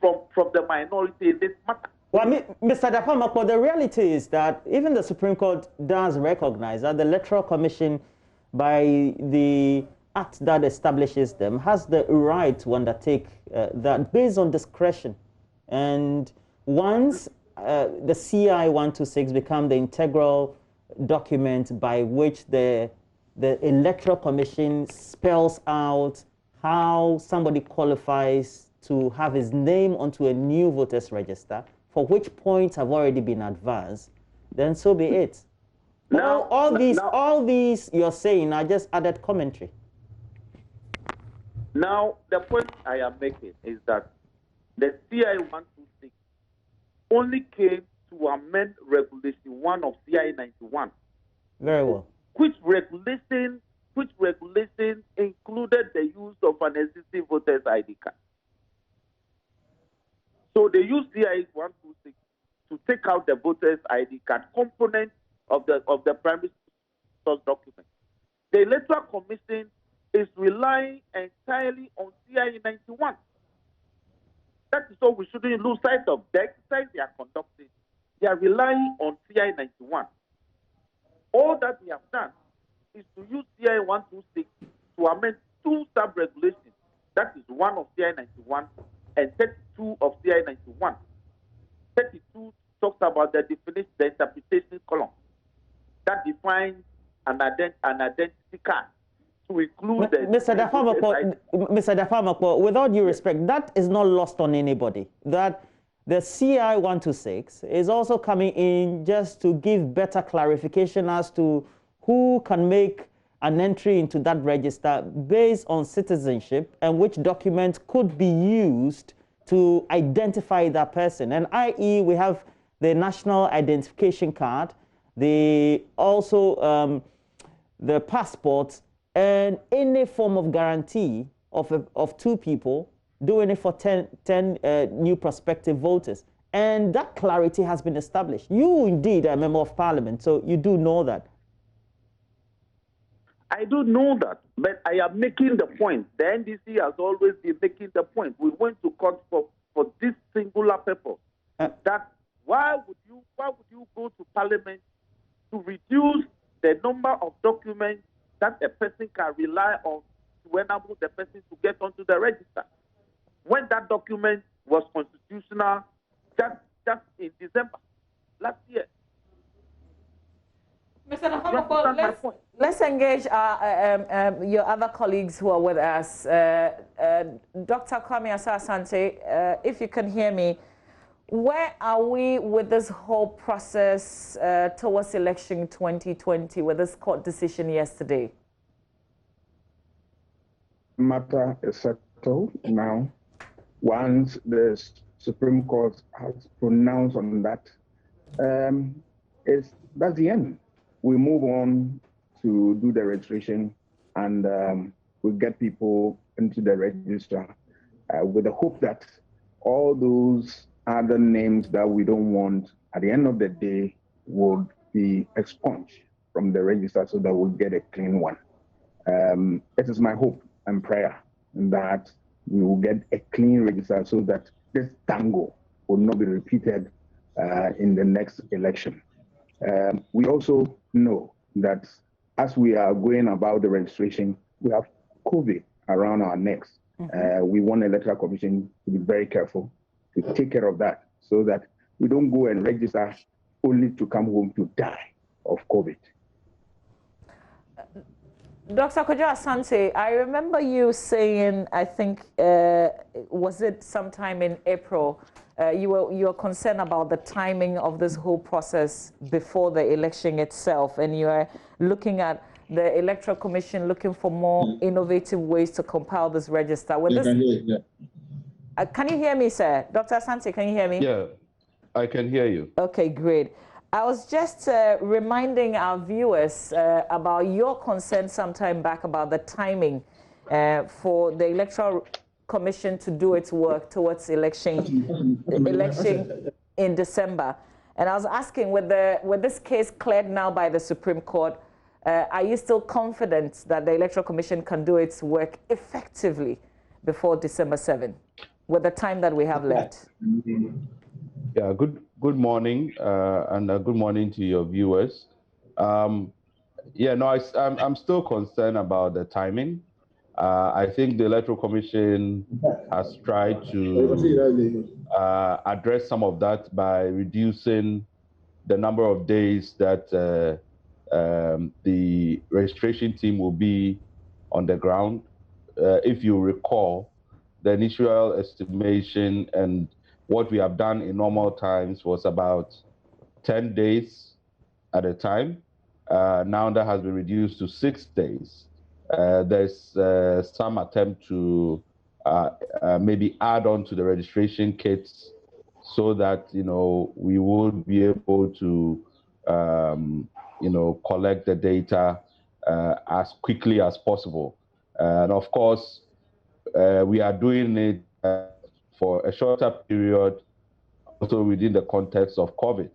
from the minority in this matter. Well, Mr. Dapamako, the reality is that even the Supreme Court does recognize that the Electoral Commission, by the act that establishes them, has the right to undertake that based on discretion. And once the CI 126 become the integral document by which the Electoral Commission spells out how somebody qualifies to have his name onto a new voters register, for which points have already been advanced, then so be it. Now, all these you're saying are just added commentary. Now, the point I am making is that the CI 126 only came to amend Regulation 1 of CI 91. Very well. Which regulation included the use of an existing voter's ID card. So they used CI 126 to take out the voter's ID card component of the primary source document. The Electoral Commission is relying entirely on CI 91. That is all we shouldn't lose sight of. The exercise they are conducting, they are relying on CI 91. All that we have done is to use CI 126 to amend two sub-regulations. That is one of CI 91 and 32 of CI 91. 32 talks about the definition, the interpretation column that defines an identity card to include Mr. Dafamako, with all due respect, that is not lost on anybody. That the CI 126 is also coming in just to give better clarification as to who can make an entry into that register based on citizenship and which document could be used to identify that person. And i.e., we have the national identification card, the passports, and any form of guarantee of two people doing it for 10 new prospective voters. And that clarity has been established. You indeed are a member of parliament, so you do know that. I do know that, but I am making the point. The NDC has always been making the point. We went to court for this singular purpose. That why would you go to parliament to reduce the number of documents that a person can rely on to enable the person to get onto the register, when that document was constitutional just in December last year? Mr. Nahamako, let's engage your other colleagues who are with us. Dr. Kwame Asante, if you can hear me, where are we with this whole process towards election 2020 with this court decision yesterday? Matter is settled now. Once the Supreme Court has pronounced on that, that's the end. We move on to do the registration, and we get people into the register with the hope that all those other names that we don't want at the end of the day would be expunged from the register so that we'll get a clean one. It is my hope and prayer that we will get a clean register so that this tango will not be repeated in the next election. We also know that as we are going about the registration, we have COVID around our necks. We want the Electoral Commission to be very careful to take care of that so that we don't go and register only to come home to die of COVID. Dr. Kojo Asante, I remember you saying, I think, was it sometime in April, you were concerned about the timing of this whole process before the election itself, and you are looking at the Electoral Commission looking for more innovative ways to compile this register. With this, can you hear me, sir? Dr. Asante, can you hear me? Yeah, I can hear you. Okay, great. I was just reminding our viewers about your concern sometime back about the timing for the Electoral Commission to do its work towards election in December. And I was asking, with this case cleared now by the Supreme Court, are you still confident that the Electoral Commission can do its work effectively before December 7, with the time that we have left? Yeah, good morning, and good morning to your viewers. Yeah, no, I'm still concerned about the timing. I think the Electoral Commission has tried to address some of that by reducing the number of days that the registration team will be on the ground. If you recall, the initial estimation and what we have done in normal times was about 10 days at a time. Now that has been reduced to 6 days. There's some attempt to maybe add on to the registration kits so that, we would be able to, collect the data as quickly as possible. And of course, we are doing it for a shorter period, also within the context of COVID.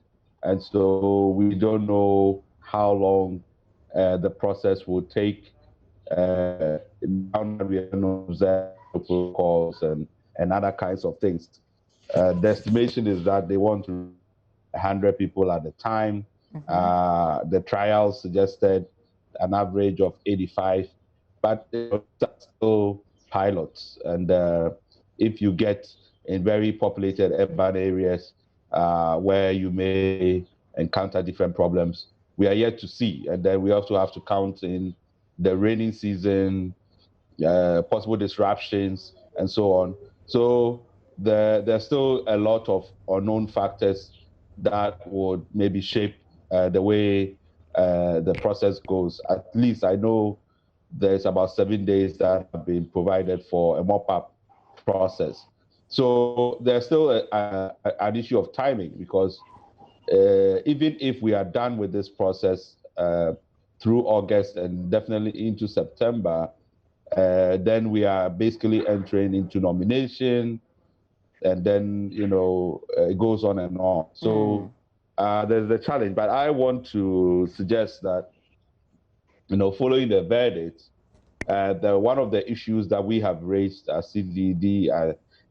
And so we don't know how long the process will take. Now we have protocols and other kinds of things. The estimation is that they want to 100 people at a time. The trials suggested an average of 85, but that's still pilots. And if you get in very populated urban areas where you may encounter different problems, we are yet to see. And then we also have to count in the rainy season, possible disruptions, and so on. So there's still a lot of unknown factors that would maybe shape the way the process goes. At least I know there's about 7 days that have been provided for a mop-up process. So there's still an issue of timing, because even if we are done with this process through August and definitely into September, then we are basically entering into nomination, and then, it goes on and on. So there's the challenge. But I want to suggest that, following the verdict, one of the issues that we have raised at CDD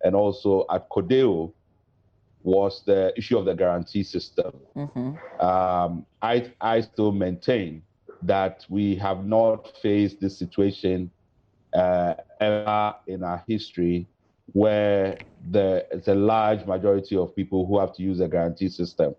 and also at CODEO was the issue of the guarantee system. I still maintain that we have not faced this situation ever in our history where there's a large majority of people who have to use a guarantee system.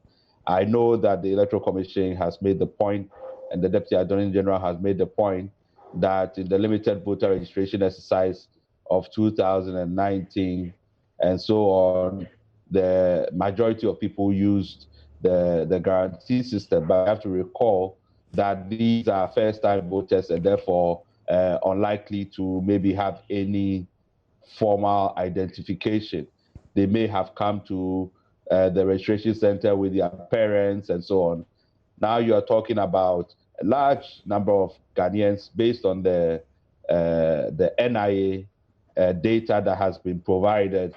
I know that the Electoral Commission has made the point, and the Deputy Attorney General has made the point, that in the limited voter registration exercise of 2019 and so on, the majority of people used the guarantee system. But I have to recall that these are first-time voters and therefore unlikely to maybe have any formal identification. They may have come to the registration center with their parents and so on. Now you are talking about a large number of Ghanaians based on the NIA data that has been provided.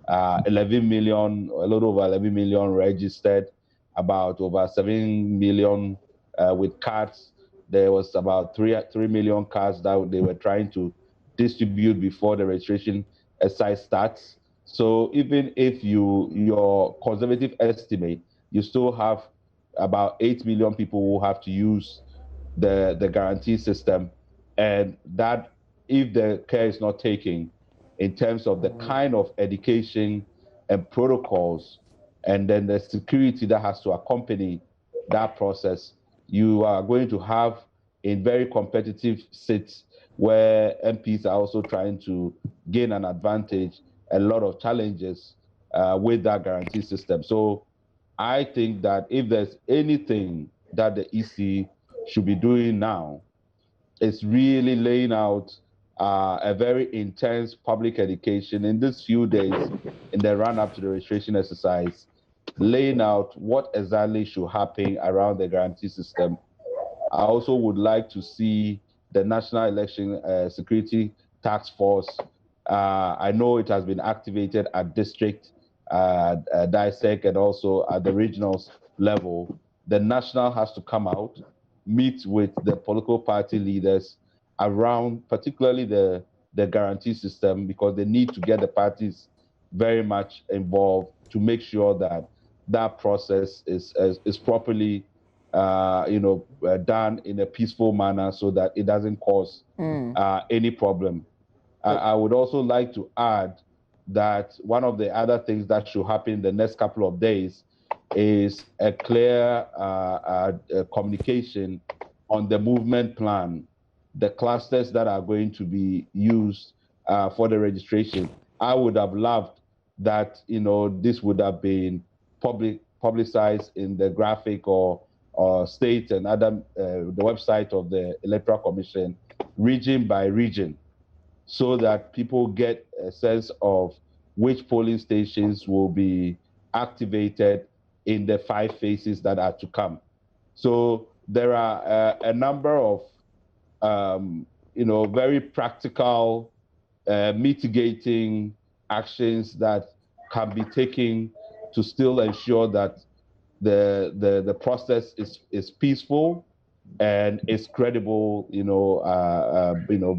11 million, a little over 11 million registered, about over 7 million with cards. There was about 3 million cards that they were trying to distribute before the registration exercise starts. So even if your conservative estimate, you still have about 8 million people who have to use the guarantee system, and that if the care is not taken in terms of the kind of education and protocols, and then the security that has to accompany that process, you are going to have in very competitive seats where MPs are also trying to gain an advantage, a lot of challenges with that guarantee system. So I think that if there's anything that the EC should be doing now, is really laying out a very intense public education in these few days in the run-up to the registration exercise, laying out what exactly should happen around the guarantee system. I also would like to see the National Election Security Task Force. I know it has been activated at district, DISEC, and also at the regional level. The national has to come out, meet with the political party leaders around particularly the guarantee system, because they need to get the parties very much involved to make sure that that process is properly done in a peaceful manner so that it doesn't cause any problem. I would also like to add that one of the other things that should happen in the next couple of days is a clear communication on the movement plan, the clusters that are going to be used for the registration. I would have loved that, this would have been publicized in the graphic or state and other, the website of the Electoral Commission, region by region, so that people get a sense of which polling stations will be activated in the 5 phases that are to come. So there are a number of, very practical mitigating actions that can be taken to still ensure that the process is peaceful and is credible,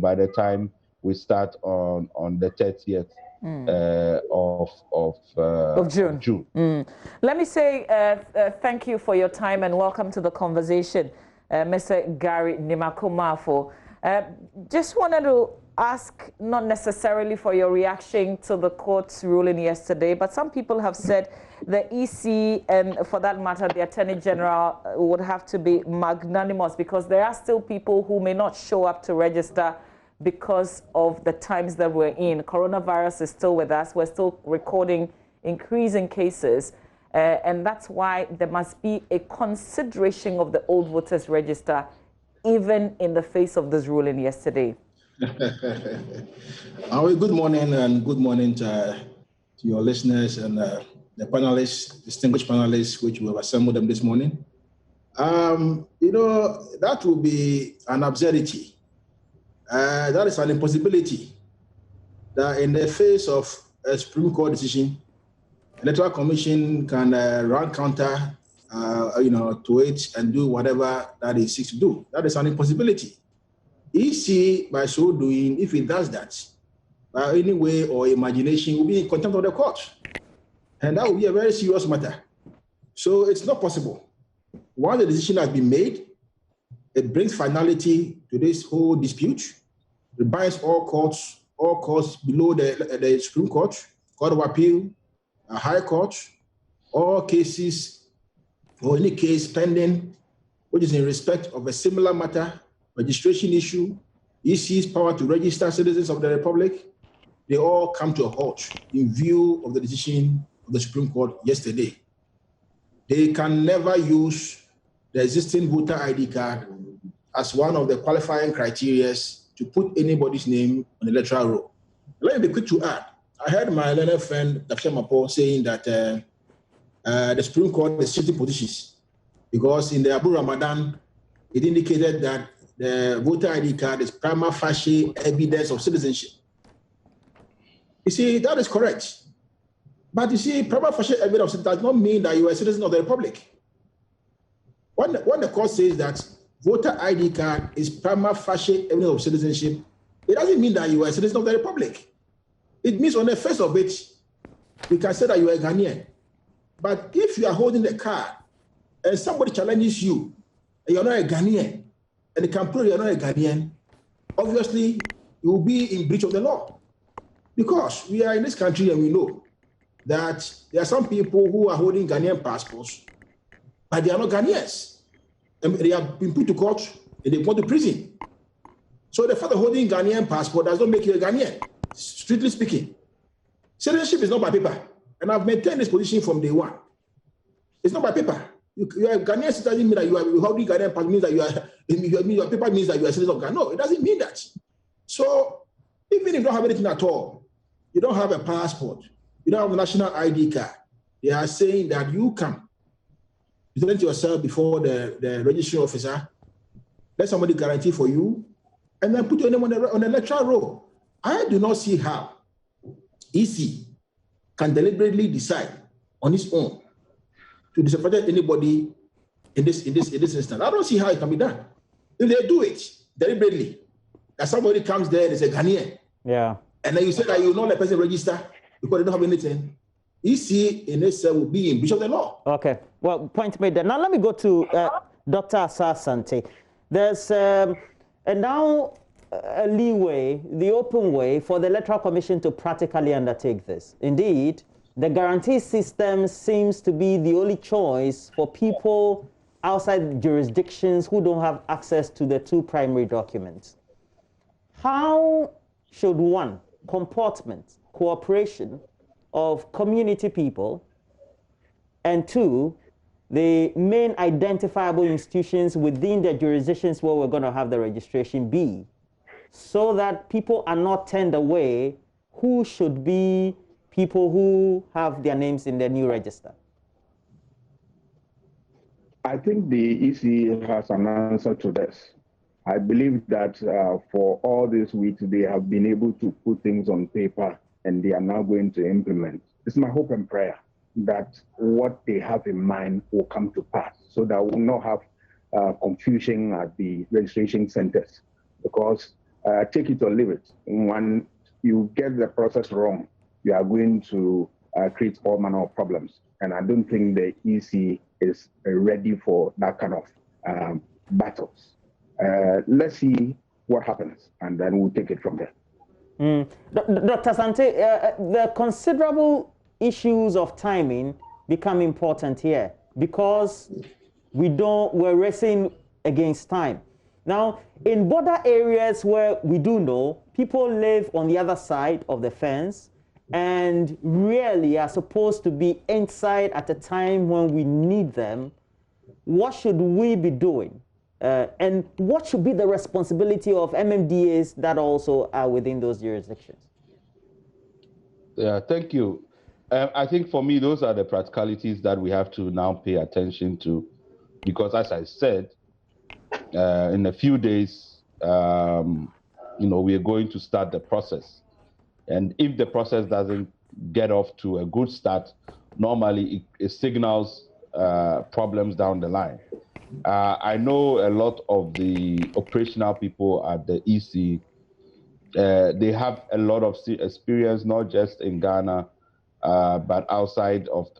by the time we start on the 30th of June. Let me say thank you for your time and welcome to the conversation, Mr. Gary Nimakumafo. Just wanted to ask, not necessarily for your reaction to the court's ruling yesterday, but some people have said the EC and, for that matter, the Attorney General would have to be magnanimous, because there are still people who may not show up to register because of the times that we're in. Coronavirus is still with us. We're still recording increasing cases. And that's why there must be a consideration of the old voters register, even in the face of this ruling yesterday. Good morning, and good morning to your listeners and the panelists, distinguished panelists, which we have assembled them this morning. That will be an absurdity. That is an impossibility, that in the face of a Supreme Court decision, Electoral Commission can run counter, to it and do whatever that it seeks to do. That is an impossibility. EC, by so doing, if it does that, by any way or imagination, will be in contempt of the court. And that will be a very serious matter. So it's not possible. Once the decision has been made, it brings finality to this whole dispute. It binds all courts below the Supreme Court, Court of Appeal, a High Court, all cases or any case pending, which is in respect of a similar matter, registration issue, EC's power to register citizens of the Republic, they all come to a halt in view of the decision of the Supreme Court yesterday. They can never use the existing voter ID card as one of the qualifying criteria to put anybody's name on the electoral roll. Let me be quick to add. I heard my learned friend, Dr. Mapo, saying that the Supreme Court is shifting positions, because in the Abu Ramadan, it indicated that the voter ID card is prima facie evidence of citizenship. You see, that is correct. But you see, prima facie evidence does not mean that you are a citizen of the Republic. When the court says that voter ID card is prima facie evidence of citizenship, it doesn't mean that you are a citizen of the Republic. It means on the face of it, we can say that you are a Ghanaian. But if you are holding the card and somebody challenges you and you're not a Ghanaian, and they can prove you're not a Ghanaian, obviously you will be in breach of the law. Because we are in this country and we know that there are some people who are holding Ghanaian passports, but they are not Ghanaians. And they have been put to court and they go to prison. So the fact of holding Ghanaian passport does not make you a Ghanaian, strictly speaking. Citizenship is not by paper. And I've maintained this position from day one. It's not by paper. You are Ghanaian citizen doesn't mean that you are holding Ghanaian passport means that your paper means that you are a citizen of Ghana. No, it doesn't mean that. So even if you don't have anything at all, you don't have a passport, you don't have a national ID card, they are saying that you can present yourself before the registry officer, let somebody guarantee for you, and then put your name on the electoral roll. I do not see how EC can deliberately decide on its own to disaffiliate anybody in this instance. I don't see how it can be done. If they do it deliberately, that somebody comes there and is a Ghanaian, and then you say that you will not let the person register because they don't have anything, EC in itself will be in breach of the law. Okay, well, point made there. Now let me go to Dr. Asante. There's now a leeway, the open way for the Electoral Commission to practically undertake this. Indeed, the guarantee system seems to be the only choice for people outside jurisdictions who don't have access to the two primary documents. How should one, comportment, cooperation of community people, and two, the main identifiable institutions within the jurisdictions where we're going to have the registration be, so that people are not turned away who should be people who have their names in the new register? I think the EC has an answer to this. I believe that for all these weeks, they have been able to put things on paper and they are now going to implement. It's my hope and prayer that what they have in mind will come to pass so that we will not have confusion at the registration centers. Because take it or leave it, when you get the process wrong, you are going to create all manner of problems. And I don't think the EC is ready for that kind of battles. Let's see what happens, and then we'll take it from there. Dr. Asante, the considerable issues of timing become important here because we're racing against time. Now, in border areas where we do know people live on the other side of the fence and really are supposed to be inside at a time when we need them, what should we be doing? And what should be the responsibility of MMDAs that also are within those jurisdictions? Yeah, thank you. I think for me, those are the practicalities that we have to now pay attention to, because as I said, in a few days, we are going to start the process. And if the process doesn't get off to a good start, normally it signals problems down the line. I know a lot of the operational people at the EC, they have a lot of experience, not just in Ghana, but outside of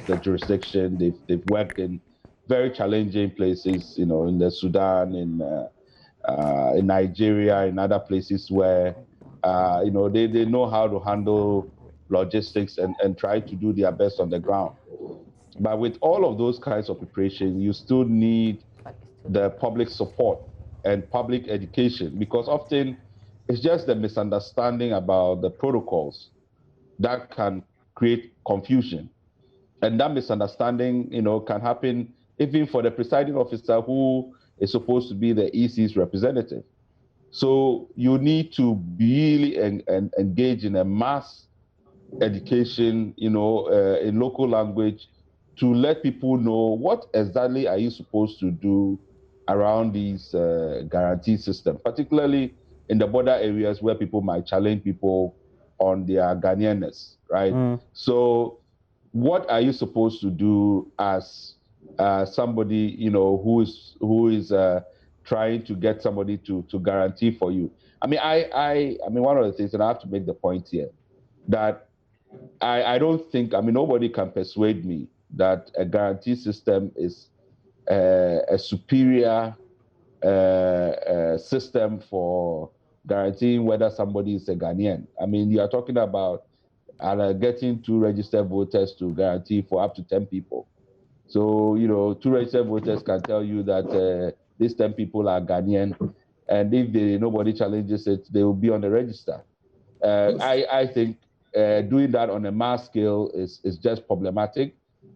the jurisdiction. They've worked in very challenging places, in the Sudan, in Nigeria, in other places where, they know how to handle logistics and try to do their best on the ground. But with all of those kinds of preparation, you still need the public support and public education, because often it's just the misunderstanding about the protocols that can create confusion. And that misunderstanding, can happen even for the presiding officer who is supposed to be the EC's representative. So you need to really engage in a mass education, in local language, to let people know what exactly are you supposed to do around these guarantee systems, particularly in the border areas where people might challenge people on their Ghanaianness, right? So what are you supposed to do as somebody, who is trying to get somebody to guarantee for you? I mean, one of the things, and I have to make the point here, that I don't think, nobody can persuade me that a guarantee system is a superior system for guaranteeing whether somebody is a Ghanaian. I mean, you are talking about getting 2 registered voters to guarantee for up to 10 people. So, 2 registered voters can tell you that these 10 people are Ghanaian, and if nobody challenges it, they will be on the register. I think doing that on a mass scale is just problematic.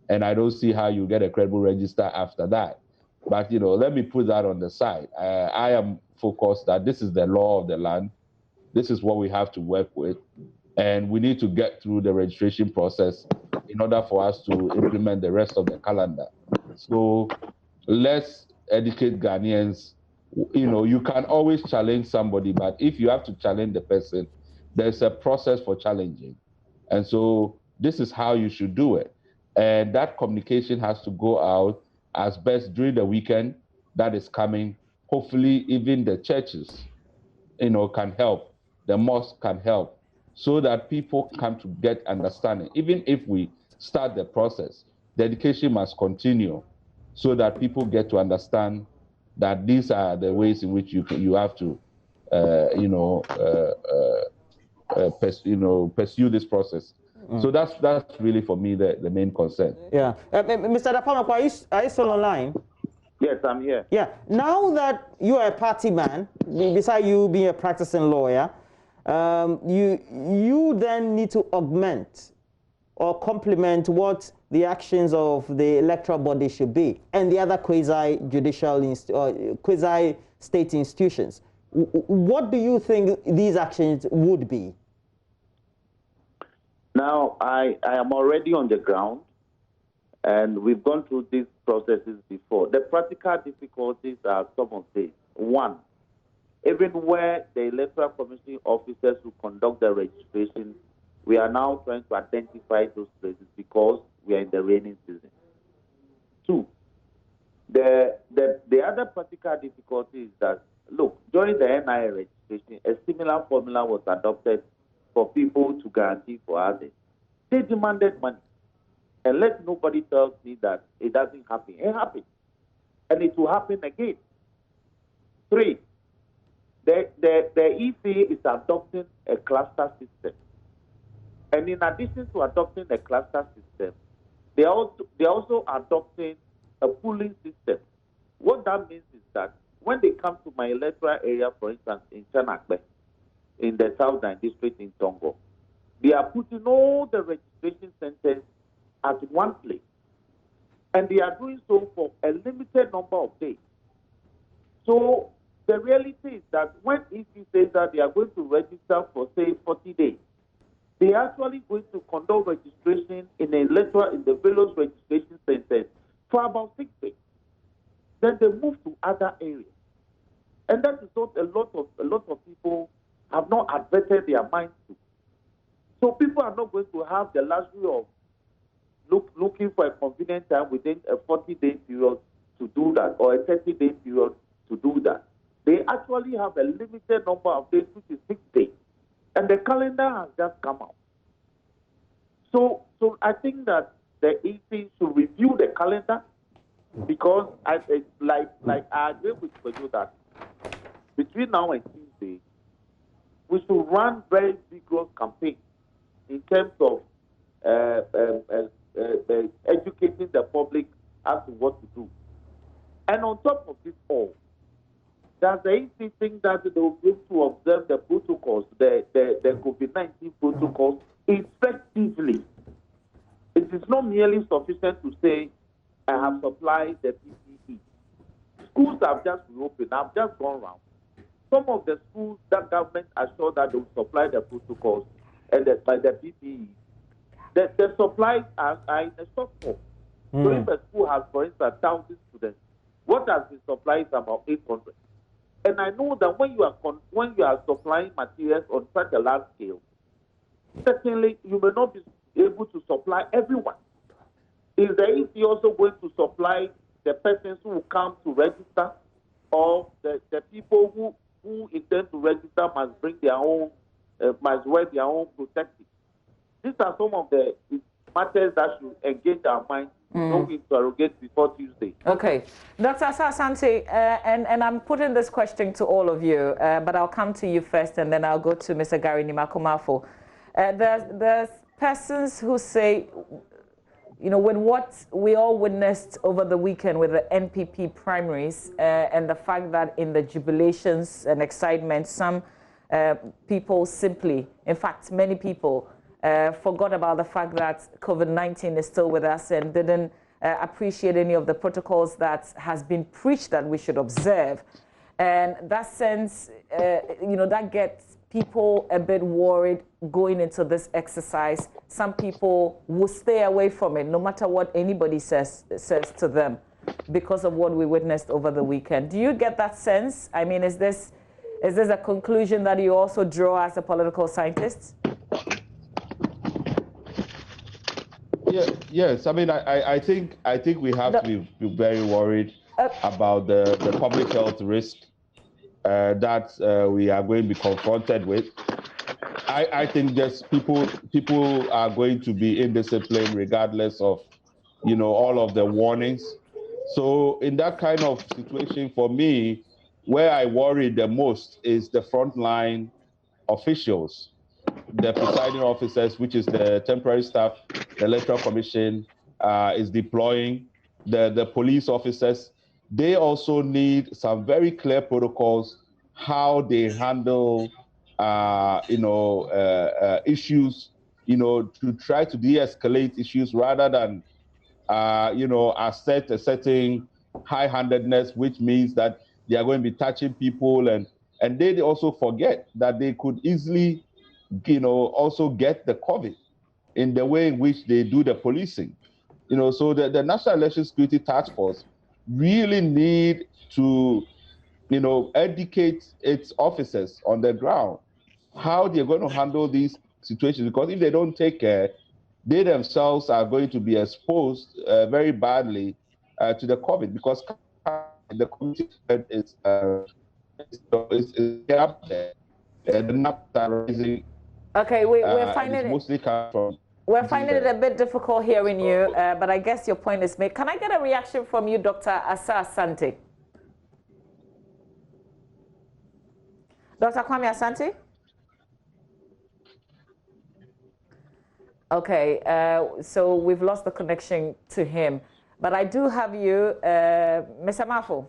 and I don't see how you get a credible register after that. But, you know, let me put that on the side. I am focused that this is the law of the land. This is what we have to work with. And we need to get through the registration process in order for us to implement the rest of the calendar. So let's educate Ghanaians. You know, you can always challenge somebody, but if you have to challenge the person, there's a process for challenging. And so this is how you should do it. And that communication has to go out as best during the weekend that is coming. Hopefully, even the churches, you know, can help. The mosque can help so that people come to get understanding. Even if we start the process, the education must continue so that people get to understand that these are the ways in which you have to, pursue this process. So that's really for me the main concern. Yeah, Mr. Dapamakwa, are you still online? Yes, I'm here. Yeah. Now that you are a party man, besides you being a practicing lawyer, you then need to augment or complement what the actions of the electoral body should be and the other quasi-judicial quasi-state institutions. What do you think these actions would be? Now, I am already on the ground, and we've gone through these processes before. The practical difficulties are some of these. One, even where the Electoral Commission officers who conduct the registration, we are now trying to identify those places because we are in the rainy season. Two, the other practical difficulty is that, look, during the NIA registration, a similar formula was adopted for people to guarantee for others. They demanded money. And let nobody tell me that it doesn't happen. It happens. And it will happen again. Three, the EC is adopting a cluster system. And in addition to adopting a cluster system, they are also adopting a pooling system. What that means is that when they come to my electoral area, for instance, in Chanakbe, in the Southern District in Tongo, they are putting all the registration centers at one place. And they are doing so for a limited number of days. So the reality is that when EC says that they are going to register for, say, 40 days, they are actually going to conduct registration in the various registration centers for about 6 days. Then they move to other areas. And that is what a lot of people have not adverted their minds to. So people are not going to have the luxury of looking for a convenient time within a 40-day period to do that, or a 30-day period to do that. They actually have a limited number of days, which is 6 days. And the calendar has just come out. So I think that the EC should review the calendar, because I agree with you that between now and Tuesday, we should run very vigorous campaigns in terms of educating the public as to what to do. And on top of this all, does the EC think that they will be able to observe the protocols, the COVID-19 protocols effectively? It is not merely sufficient to say, I have supplied the PPE. Schools have just reopened. I've just gone around. Some of the schools that government assured that they will supply the protocols and by the PPE, the supplies are in a shortfall. So if a school has, for instance, 1,000 students, what has been supplied is about 800. And I know that when you are supplying materials on such a large scale, certainly you may not be able to supply everyone. Is the EC also going to supply the persons who will come to register, or the people who intend to register must bring their own, must wear their own protective? These are some of the matters that should engage our minds, not interrogate before Tuesday. Okay. Dr. Asante, and I'm putting this question to all of you, but I'll come to you first, and then I'll go to Mr. Gary Nimakomafo. There's persons who say, you know, when what we all witnessed over the weekend with the NPP primaries and the fact that in the jubilations and excitement, some people simply, in fact, many people forgot about the fact that COVID-19 is still with us and didn't appreciate any of the protocols that has been preached that we should observe. And that sense, that gets people a bit worried going into this exercise. Some people will stay away from it, no matter what anybody says to them, because of what we witnessed over the weekend. Do you get that sense? I mean, is this a conclusion that you also draw as a political scientist? Yeah, yes. I mean, I think we have to be very worried about the public health risk that we are going to be confronted with. I think just people are going to be indisciplined regardless of, all of the warnings. So in that kind of situation, for me, where I worry the most is the frontline officials, the presiding officers, which is the temporary staff, the Electoral Commission is deploying, the police officers. They also need some very clear protocols how they handle, issues, to try to de-escalate issues rather than, assert a certain high-handedness, which means that they are going to be touching people, and they also forget that they could easily, also get the COVID in the way in which they do the policing. So the National Election Security Task Force really need to, educate its officers on the ground how they're going to handle these situations, because if they don't take care, they themselves are going to be exposed very badly to the COVID, because the community is up there. The numbers are rising. Okay, we're finding it a bit difficult hearing you, but I guess your point is made. Can I get a reaction from you, Dr. Asa Asante? Dr. Kwame Asante? Okay, so we've lost the connection to him. But I do have you, Mr. Mafo.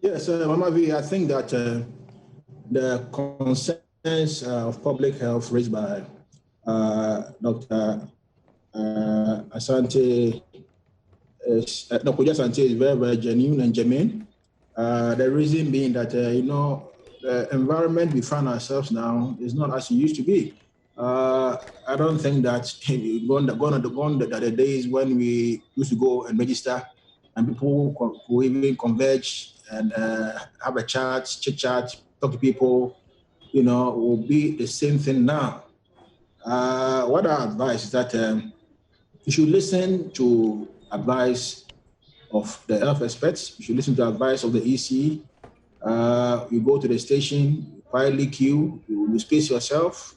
Yes, Mama V, I think that the concerns of public health raised by Dr. Asante, Dr. Asante is very, very genuine and germane. The reason being that, the environment we find ourselves now is not as it used to be. I don't think that gone are the days when we used to go and register and people could even converge and have a chat, chit-chat, talk to people, will be the same thing now. What I advise is that you should listen to advice of the health experts. You should listen to advice of the EC. You go to the station, quietly queue, you space yourself.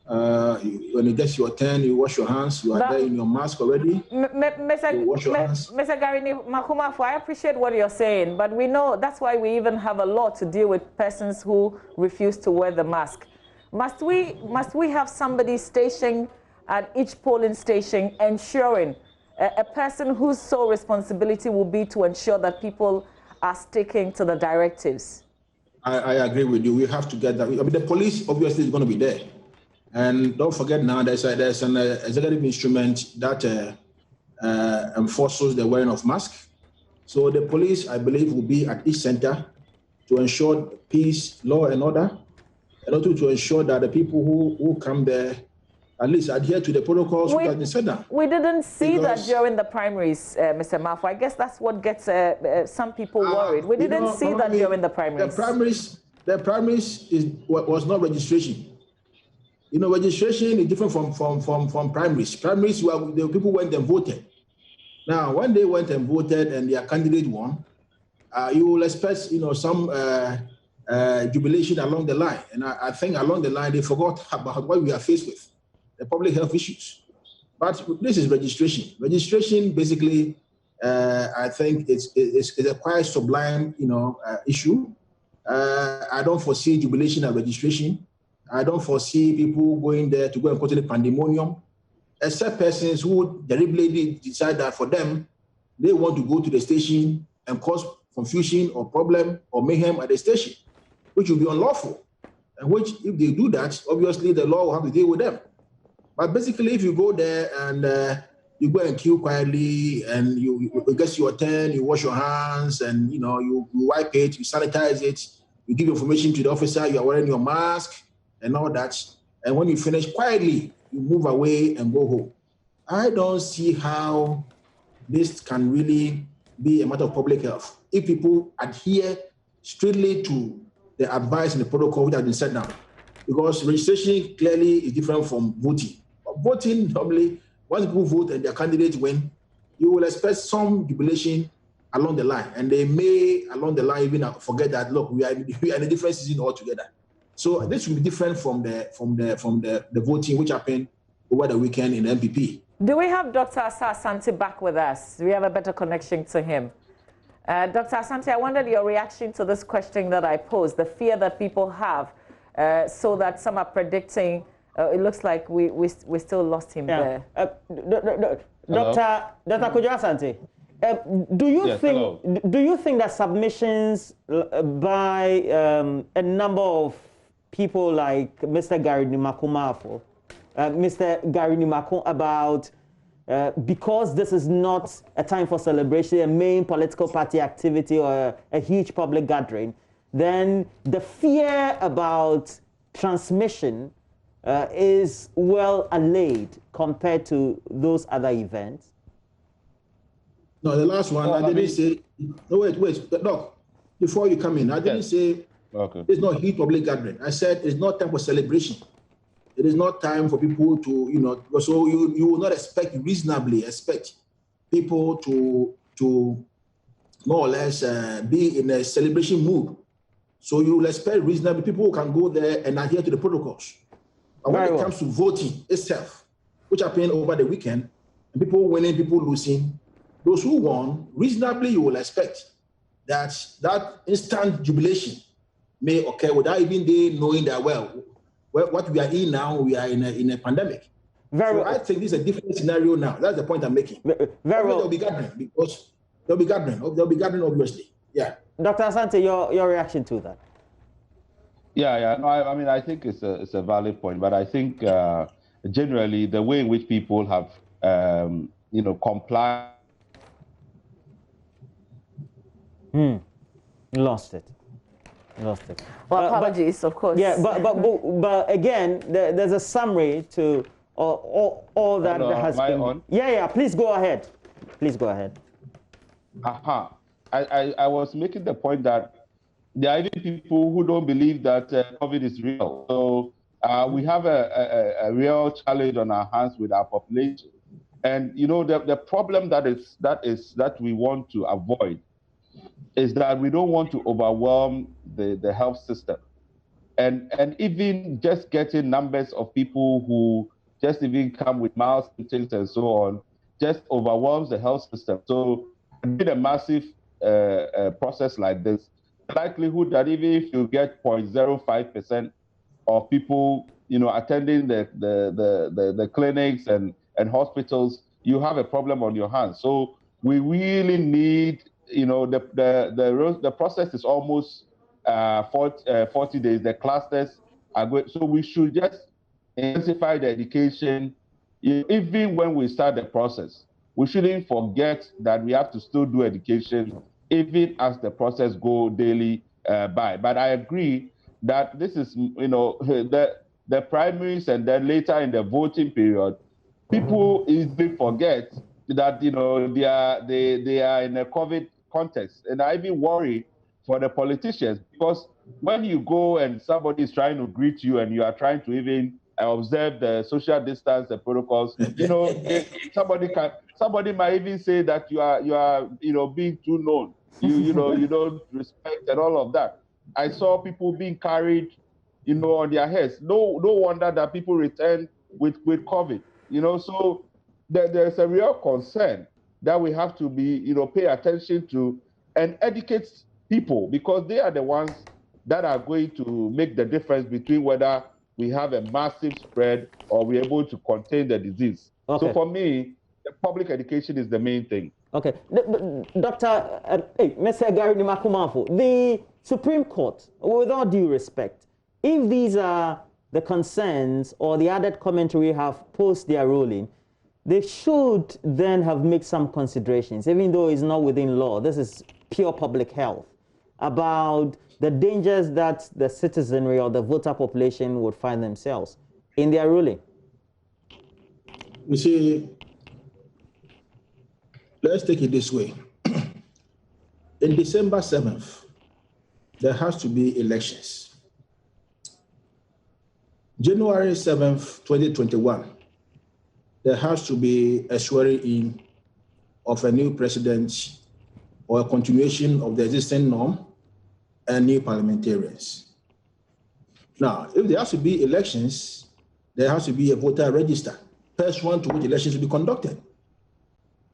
When it gets your turn, you wash your hands. You are there in your mask already. Mr. Garini Makumafo, I appreciate what you're saying, but we know that's why we even have a law to deal with persons who refuse to wear the mask. Must we have somebody stationed at each polling station ensuring a person whose sole responsibility will be to ensure that people are sticking to the directives? I agree with you. We have to get that. I mean, the police obviously is going to be there. And don't forget now, there's an executive instrument that enforces the wearing of masks. So the police, I believe, will be at each center to ensure peace, law, and order, and also to ensure that the people who come there at least adhere to the protocols that have been set down. We didn't see that during the primaries, Mr. Mafo. I guess that's what gets some people worried. We didn't see that during the primaries. The primaries was not registration. Registration is different from primaries. Primaries, the people went and voted. Now, when they went and voted and their candidate won, you will expect, some jubilation along the line. And I think along the line, they forgot about what we are faced with, the public health issues. But this is registration. Registration, basically, I think it's a quite sublime, issue. I don't foresee jubilation and registration. I don't foresee people going there to go and cause any pandemonium, except persons who deliberately decide that for them, they want to go to the station and cause confusion or problem or mayhem at the station, which will be unlawful. And which, if they do that, obviously the law will have to deal with them. But basically, if you go there and you go and queue quietly, and you get your turn, you wash your hands, and you wipe it, you sanitize it, you give information to the officer, you are wearing your mask and all that. And when you finish quietly, you move away and go home. I don't see how this can really be a matter of public health if people adhere strictly to the advice and the protocol which has been set down. Because registration clearly is different from voting. Voting, normally, once people vote and their candidates win, you will expect some jubilation along the line. And they may, along the line, even forget that, look, we are in a different season altogether. So this will be different from the voting which happened over the weekend in the MPP. Do we have Dr. Asante back with us? Do we have a better connection to him? Dr. Asante, I wondered your reaction to this question that I posed, the fear that people have, so that some are predicting, it looks like we still lost him there. Dr. Kojo Asante, do you think that submissions by a number of people like Mr. Gary Nimakumafo, Mr. Gary Nimakun, about because this is not a time for celebration, a main political party activity or a huge public gathering, then the fear about transmission is well allayed compared to those other events? No, the last one, I didn't say, no, wait, look, before you come in, I didn't say it's not a huge public gathering. I said it's not time for celebration. It is not time for people to, so you will not reasonably expect people to more or less be in a celebration mood. So you will expect reasonably people who can go there and adhere to the protocols. But when it comes to voting itself, which happened over the weekend, and people winning, people losing, those who won, reasonably you will expect that instant jubilation may occur without even they knowing that, well, what we are in now, we are in a pandemic. I think this is a different scenario now. That's the point I'm making. There'll be gathering, because there'll be gathering, obviously. Yeah. Dr. Asante, your reaction to that? Yeah. No, I mean, I think it's a valid point, but I think generally the way in which people have, complied. Lost it. Well, apologies, of course. Yeah, but again, there's a summary to all that has been. On? Yeah. Please go ahead. I was making the point that there are even people who don't believe that COVID is real. So we have a real challenge on our hands with our population, and the problem that we want to avoid is that we don't want to overwhelm the health system. And even just getting numbers of people who just even come with mild symptoms and so on just overwhelms the health system. So with a massive process like this, the likelihood that even if you get 0.05% of people attending the clinics and hospitals, you have a problem on your hands. So we really need the process is almost 40 days. The clusters are going, so we should just intensify the education. Even when we start the process, we shouldn't forget that we have to still do education, even as the process go daily by. But I agree that this is, the primaries and then later in the voting period, people easily forget that they are in a COVID context, and I even worry for the politicians, because when you go and somebody is trying to greet you and you are trying to even observe the social distance, the protocols, somebody might even say that you are being too known, you don't respect and all of that. I saw people being carried on their heads. No wonder that people return with COVID. So there's a real concern that we have to pay attention to and educate people, because they are the ones that are going to make the difference between whether we have a massive spread or we're able to contain the disease. Okay. So for me, the public education is the main thing. Okay. Dr. Mr. Gary Nimakumafo, the Supreme Court, with all due respect, if these are the concerns or the added commentary we have post their ruling, they should then have made some considerations, even though it's not within law. This is pure public health, about the dangers that the citizenry or the voter population would find themselves in their ruling. You see, let's take it this way. In December 7th, there has to be elections. January 7th, 2021, there has to be a swearing in of a new president or a continuation of the existing norm and new parliamentarians. Now, if there has to be elections, there has to be a voter register, pursuant to which elections will be conducted.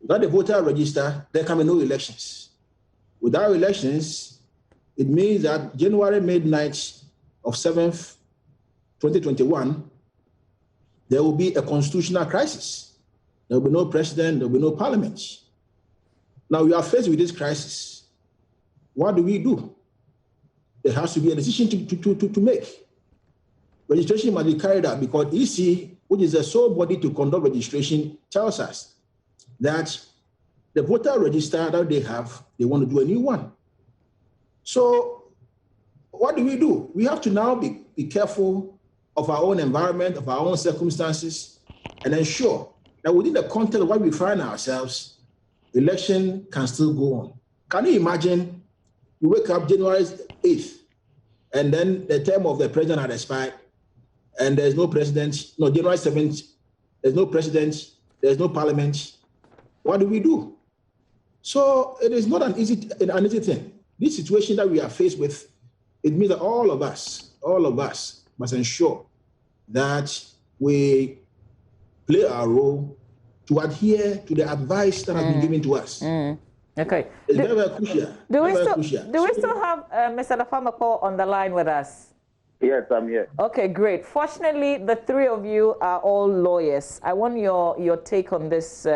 Without the voter register, there can be no elections. Without elections, it means that January midnight of 7th, 2021, there will be a constitutional crisis. There will be no president, there will be no parliament. Now we are faced with this crisis. What do? There has to be a decision to make. Registration must be carried out because EC, which is the sole body to conduct registration, tells us that the voter register that they have, they want to do a new one. So what do? We have to now be careful of our own environment, of our own circumstances, and ensure that within the context of where we find ourselves, election can still go on. Can you imagine you wake up January 8th, and then the term of the president had expired, and there's no president, no, January 7th, there's no president, there's no parliament. What do? So it is not an easy thing. This situation that we are faced with, it means that all of us must ensure that we play our role to adhere to the advice that has been given to us. Okay. It's very crucial. Do we still have Mr. Dafamako on the line with us? Yes, I'm here. Okay, great. Fortunately, the three of you are all lawyers. I want your take on this.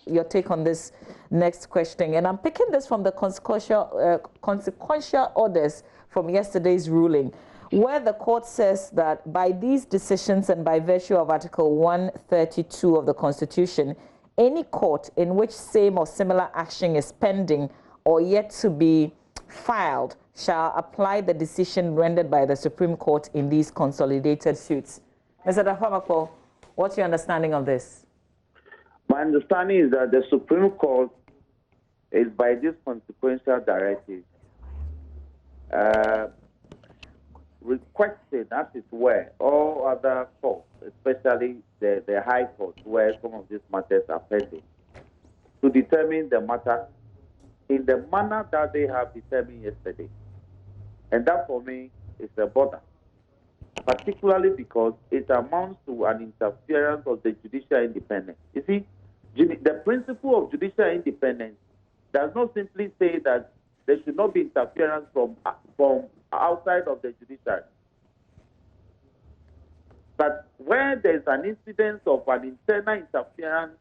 Your take on this next question, and I'm picking this from the consequential orders from yesterday's ruling, where the court says that by these decisions and by virtue of Article 132 of the Constitution, any court in which same or similar action is pending or yet to be filed shall apply the decision rendered by the Supreme Court in these consolidated suits. Mr. Dafamako, what's your understanding of this? My understanding is that the Supreme Court is, by this consequential directive, requesting, as it were, all other courts, especially the High Court, where some of these matters are pending, to determine the matter in the manner that they have determined yesterday. And that, for me, is a bother, particularly because it amounts to an interference of the judicial independence. You see, the principle of judicial independence does not simply say that there should not be interference from outside of the judiciary. But where there's an incidence of an internal interference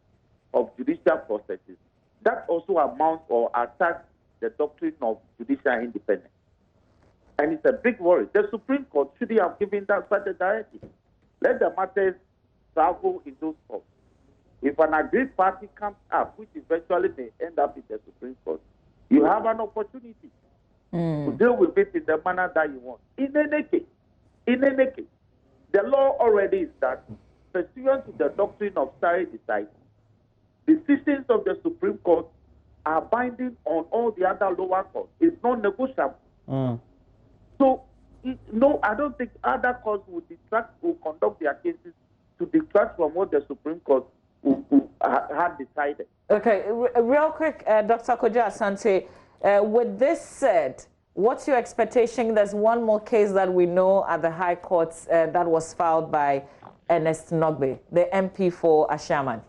of judicial processes, that also amounts or attacks the doctrine of judicial independence. And it's a big worry. The Supreme Court should have given that such a directive. Let the matters travel in those courts. If an aggrieved party comes up, which eventually may end up in the Supreme Court, you have an opportunity to deal with it in the manner that you want. In any case, the law already is that, pursuant to the doctrine of stare decisis, decisions of the Supreme Court are binding on all the other lower courts. It's non-negotiable. So, no, I don't think other courts will conduct their cases to detract from what the Supreme Court had decided. Okay, real quick, Dr. Kojo Asante, with this said, what's your expectation? There's one more case that we know at the High Courts that was filed by Ernest Nogbe, the MP for Ashaman.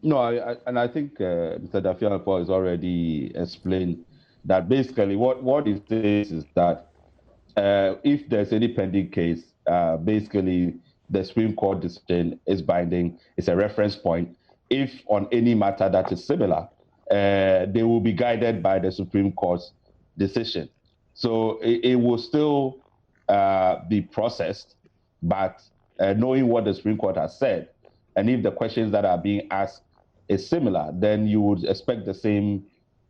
No, I think Mr. Dafamako has already explained that basically what it says is that if there's any pending case, basically the Supreme Court decision is binding. It's a reference point. If on any matter that is similar, they will be guided by the Supreme Court's decision. So it will still be processed, but knowing what the Supreme Court has said, and if the questions that are being asked is similar, then you would expect the same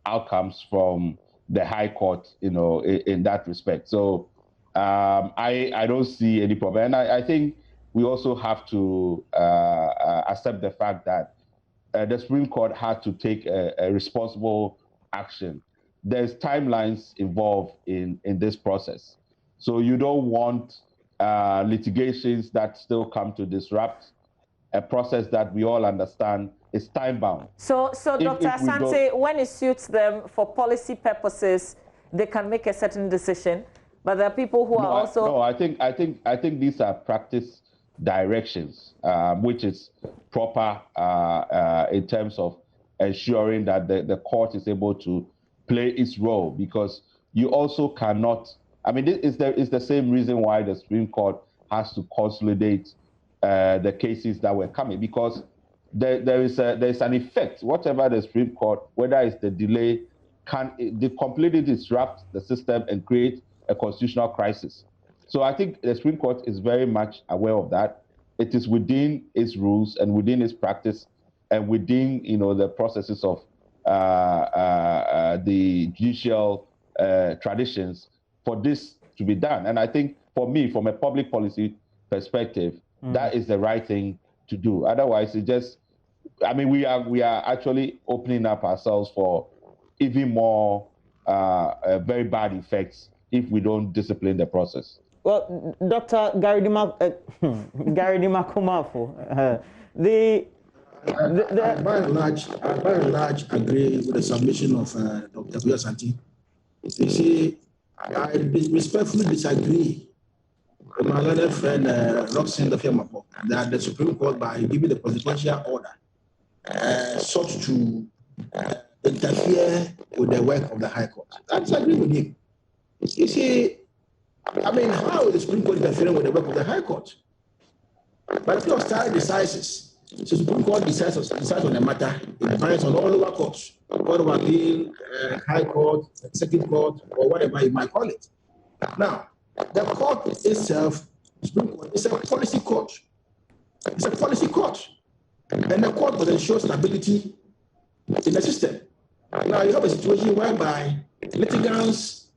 outcomes from the High Court, in that respect. So I don't see any problem. And I think we also have to accept the fact that the Supreme Court had to take a responsible action. There's timelines involved in this process. So you don't want litigations that still come to disrupt a process that we all understand is time-bound. So Dr. Asante, when it suits them for policy purposes, they can make a certain decision, but there are people who are also... No, I think these are practice directions, which is proper in terms of ensuring that the court is able to play its role, because you also cannot... I mean, it's the same reason why the Supreme Court has to consolidate the cases that were coming, because there's an effect. Whatever the Supreme Court, whether it's the delay, can completely disrupt the system and create a constitutional crisis. So I think the Supreme Court is very much aware of that. It is within its rules and within its practice and within the processes of the judicial traditions for this to be done. And I think for me, from a public policy perspective, that is the right thing to do. Otherwise, we are actually opening up ourselves for even more very bad effects if we don't discipline the process. Well, Dr. Gary Dimakumafo, I by and large agree with the submission of Dr. Asante. You see, I respectfully disagree with my learned friend Roxanne Fiamapo that the Supreme Court, by giving the presidential order, sought to interfere with the work of the High Court. I disagree with him. You see, how is the Supreme Court interfering with the work of the High Court? But if style decides, the Supreme Court decides on the matter, it depends on all lower courts, Court of Appeal, High Court, Executive Court, or whatever you might call it. Now, the court itself, Supreme Court, is a policy court. It's a policy court. And the court will ensure stability in the system. Now, you have a situation whereby litigants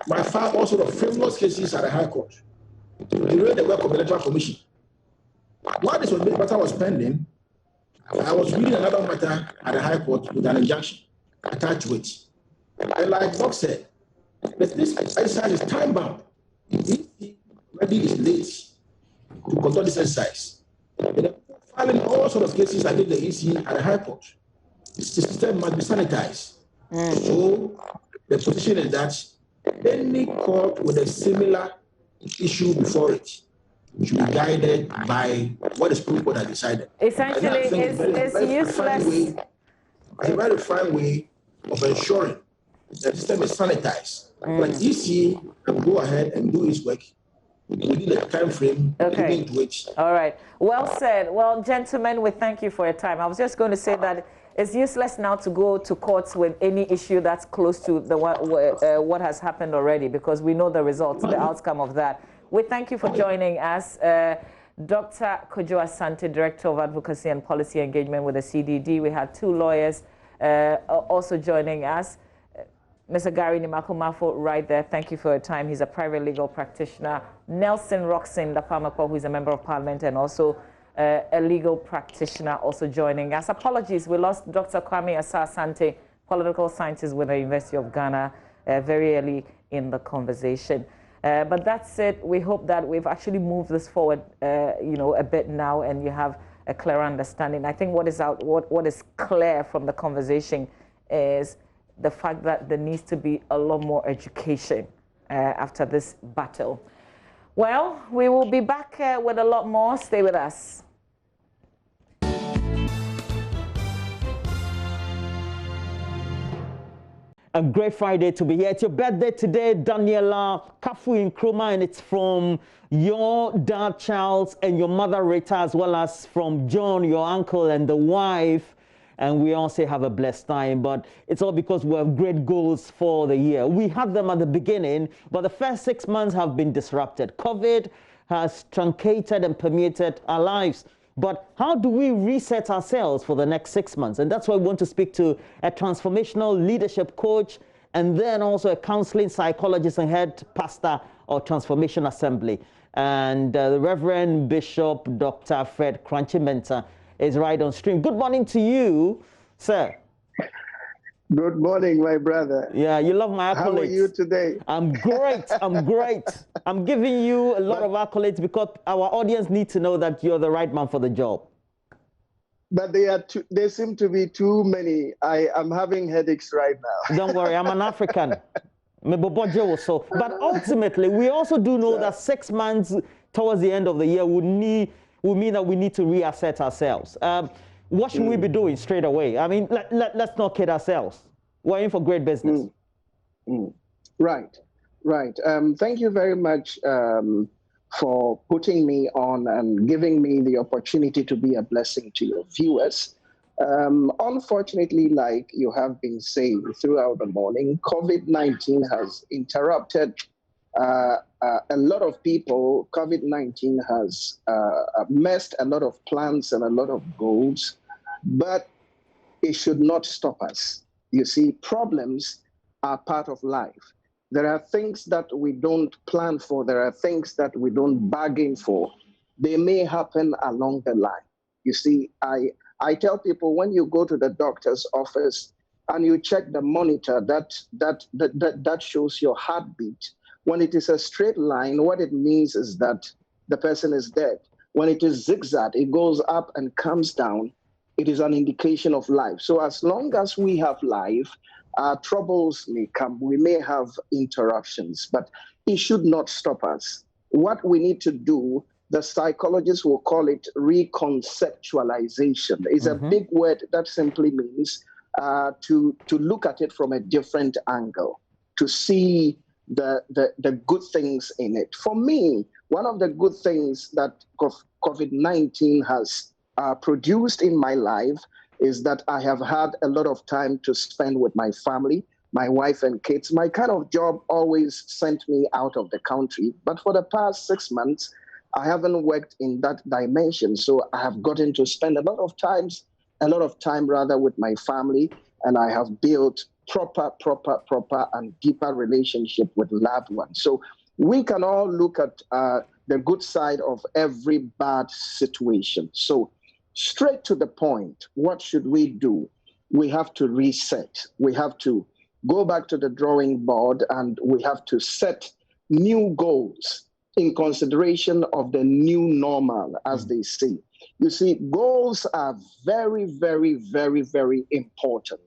might file all sorts of frivolous cases at the High Court to derail the work of the Electoral Commission. While this matter was pending, I was reading another matter at the High Court with an injunction attached to it. And like Bob said, this exercise is time-bound. If he already is late to conduct this exercise, filing all sorts of cases against the EC at the High Court, the system must be sanitized. So the position is that any court with a similar issue before it should be guided by what the Supreme Court has decided. Essentially, it's useless. It's a very fine way of ensuring that the system is sanitized. But EC can go ahead and do its work within the time frame given to it. All right. Well said. Well, gentlemen, we thank you for your time. I was just going to say that it's useless now to go to courts with any issue that's close to what has happened already, because we know the results, the outcome of that. We thank you for joining us. Dr. Kojo Asante, Director of Advocacy and Policy Engagement with the CDD. We had two lawyers also joining us. Mr. Gary Dimakumafo right there, thank you for your time. He's a private legal practitioner. Nelson Roxin Dapamapo, who is a member of parliament and also a legal practitioner, also joining us. Apologies, we lost Dr. Kwame Asante, political scientist with the University of Ghana, very early in the conversation. But that's it. We hope that we've actually moved this forward, a bit now, and you have a clearer understanding. I think what is clear from the conversation is the fact that there needs to be a lot more education after this battle. Well, we will be back with a lot more. Stay with us. A great Friday to be here. It's your birthday today, Daniela Kafu Nkrumah, and it's from your dad, Charles, and your mother, Rita, as well as from John, your uncle, and the wife. and we all say have a blessed time, but it's all because we have great goals for the year. We had them at the beginning, but the first 6 months have been disrupted. COVID has truncated and permeated our lives. But how do we reset ourselves for the next 6 months? And that's why we want to speak to a transformational leadership coach and then also a counseling psychologist and head pastor of Transformation Assembly. And the Reverend Bishop Dr. Fred Crunchy-Mensah is right on stream. Good morning to you, sir. Good morning, my brother. Yeah, you love my accolades. How are you today? I'm great. I'm great. I'm giving you a lot of accolades because our audience needs to know that you're the right man for the job. But there seem to be too many. I'm having headaches right now. Don't worry, I'm an African. But ultimately, we also do know that 6 months towards the end of the year would mean that we need to reassess ourselves. What should we be doing straight away? I mean, let's not kid ourselves. We're in for great business. Right. Thank you very much for putting me on and giving me the opportunity to be a blessing to your viewers. Unfortunately, like you have been saying throughout the morning, COVID-19 has interrupted a lot of people. COVID-19 has messed a lot of plans and a lot of goals, but it should not stop us. You see, problems are part of life. There are things that we don't plan for. There are things that we don't bargain for. They may happen along the line. You see, I tell people when you go to the doctor's office and you check the monitor that shows your heartbeat, when it is a straight line, what it means is that the person is dead. When it is zigzag, it goes up and comes down. It is an indication of life. So as long as we have life, troubles may come. We may have interruptions, but it should not stop us. What we need to do, the psychologists will call it reconceptualization. It's a big word that simply means to look at it from a different angle, to see the good things in it. For me, one of the good things that COVID-19 has produced in my life is that I have had a lot of time to spend with my family, my wife and kids. My kind of job always sent me out of the country, but for the past 6 months, I haven't worked in that dimension. So I have gotten to spend a lot of time with my family, and I have built proper and deeper relationship with loved ones. So we can all look at the good side of every bad situation. So straight to the point, what should we do? We have to reset. We have to go back to the drawing board, and we have to set new goals in consideration of the new normal, as they say. You see, goals are very, very, very, very important.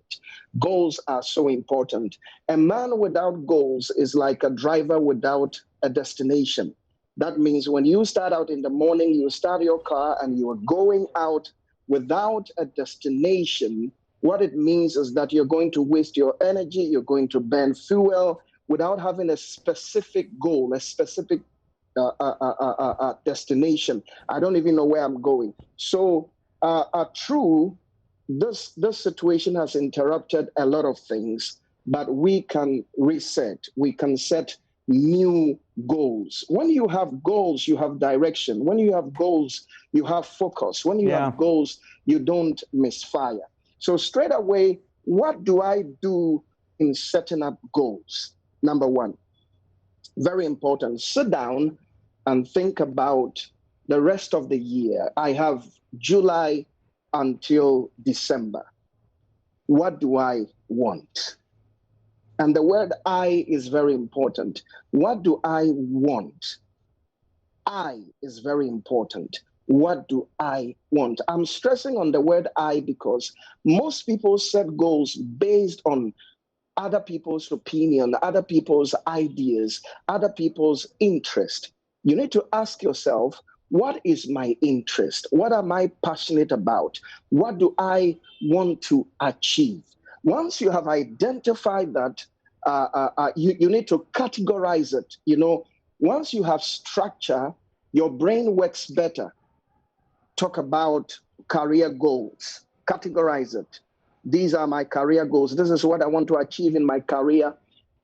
Goals are so important. A man without goals is like a driver without a destination. That means when you start out in the morning, you start your car and you are going out without a destination. What it means is that you're going to waste your energy, you're going to burn fuel without having a specific goal, a specific destination. I don't even know where I'm going. So this situation has interrupted a lot of things, but we can reset. We can set new goals. When you have goals, you have direction. When you have goals, you have focus. When you have goals, you don't misfire. So straight away, what do I do in setting up goals? Number one, very important, sit down and think about the rest of the year. I have July until December. What do I want? And the word I is very important. What do I want? I is very important. What do I want? I'm stressing on the word I because most people set goals based on other people's opinion, other people's ideas, other people's interest. You need to ask yourself, what is my interest? What am I passionate about? What do I want to achieve? Once you have identified that, you need to categorize it. You know, once you have structure, your brain works better. Talk about career goals. categorize it. These are my career goals. This is what I want to achieve in my career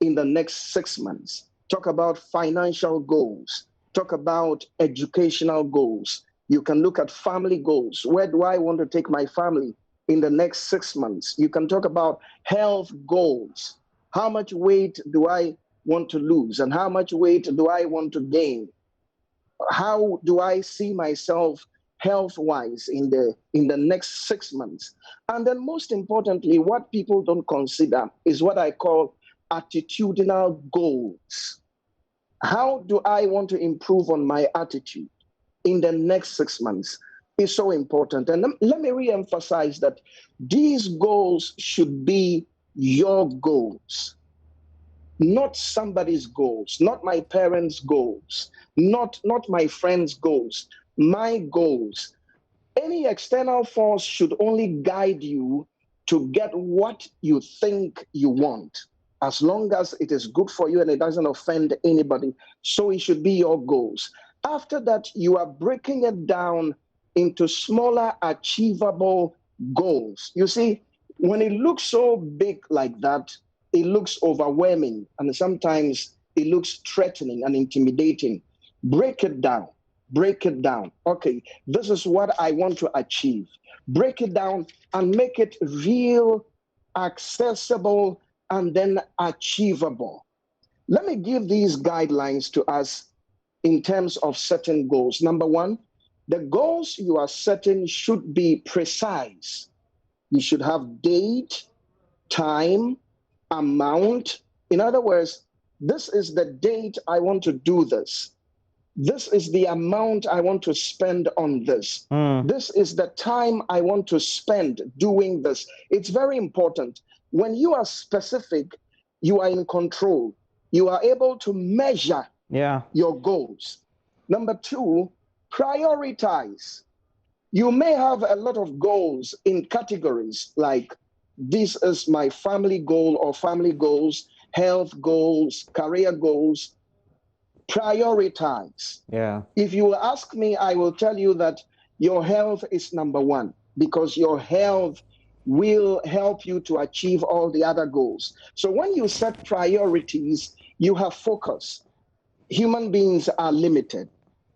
in the next 6 months. Talk about financial goals. Talk about educational goals. You can look at family goals. Where do I want to take my family in the next 6 months? You can talk about health goals. How much weight do I want to lose and how much weight do I want to gain? How do I see myself health-wise in the next 6 months? And then most importantly, what people don't consider is what I call attitudinal goals. How do I want to improve on my attitude in the next 6 months is so important. And let me re-emphasize that these goals should be your goals, not somebody's goals, not my parents' goals, not my friends' goals, my goals. Any external force should only guide you to get what you think you want, as long as it is good for you and it doesn't offend anybody. So it should be your goals. After that, you are breaking it down into smaller, achievable goals. You see, when it looks so big like that, it looks overwhelming, and sometimes it looks threatening and intimidating. Break it down. Break it down. Okay, this is what I want to achieve. Break it down and make it real, accessible, and then achievable. Let me give these guidelines to us in terms of setting goals. Number one, the goals you are setting should be precise. You should have date, time, amount. In other words, this is the date I want to do this. This is the amount I want to spend on this. This is the time I want to spend doing this. It's very important. When you are specific, you are in control. You are able to measure your goals. Number two, prioritize. You may have a lot of goals in categories like this is my family goal or family goals, health goals, career goals. Prioritize. If you ask me, I will tell you that your health is number one, because your health will help you to achieve all the other goals. So when you set priorities, you have focus. Human beings are limited.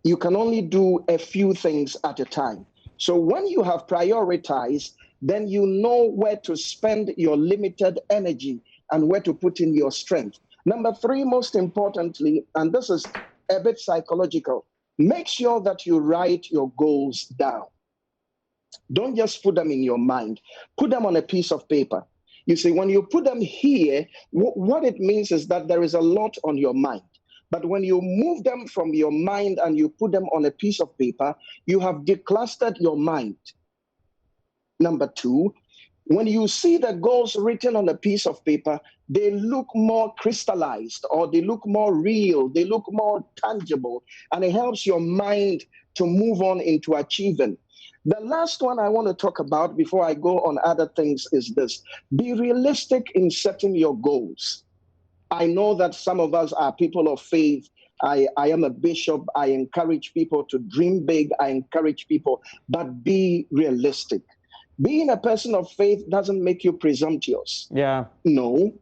You can only do a few things at a time. So when you have prioritized, then you know where to spend your limited energy and where to put in your strength. Number three, most importantly, and this is a bit psychological, make sure that you write your goals down. Don't just put them in your mind. Put them on a piece of paper. You see, when you put them here, what it means is that there is a lot on your mind. But when you move them from your mind and you put them on a piece of paper, you have declustered your mind. Number two, when you see the goals written on a piece of paper, they look more crystallized, or they look more real, they look more tangible, and it helps your mind to move on into achieving. The last one I want to talk about before I go on other things is this. Be realistic in setting your goals. I know that some of us are people of faith. I am a bishop. I encourage people to dream big. I encourage people, but be realistic. Being a person of faith doesn't make you presumptuous. No.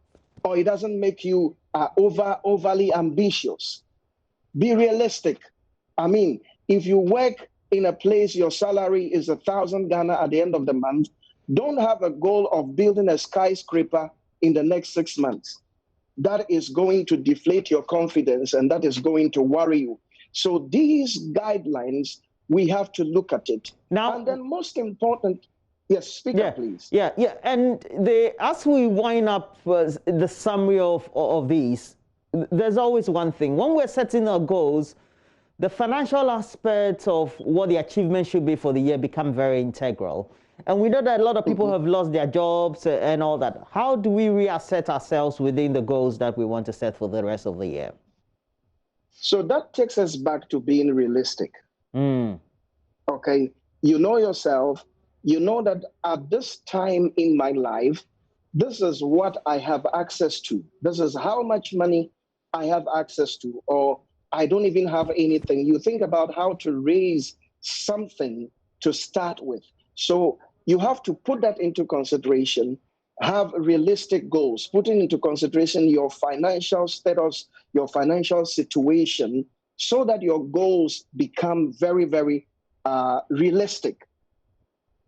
Or it doesn't make you overly ambitious. Be realistic. I mean, if you work in a place, your salary is 1,000 Ghana at the end of the month, don't have a goal of building a skyscraper in the next 6 months. That is going to deflate your confidence, and that is going to worry you. So these guidelines, we have to look at it. Now, and then most important, yes, speaker, please. And as we wind up the summary of these, there's always one thing. When we're setting our goals, the financial aspects of what the achievement should be for the year become very integral. And we know that a lot of people have lost their jobs and all that. How do we reassert ourselves within the goals that we want to set for the rest of the year? So that takes us back to being realistic. Okay, you know yourself. You know that at this time in my life, this is what I have access to. This is how much money I have access to, or I don't even have anything. You think about how to raise something to start with. So you have to put that into consideration, have realistic goals, putting into consideration your financial status, your financial situation, so that your goals become very, very realistic.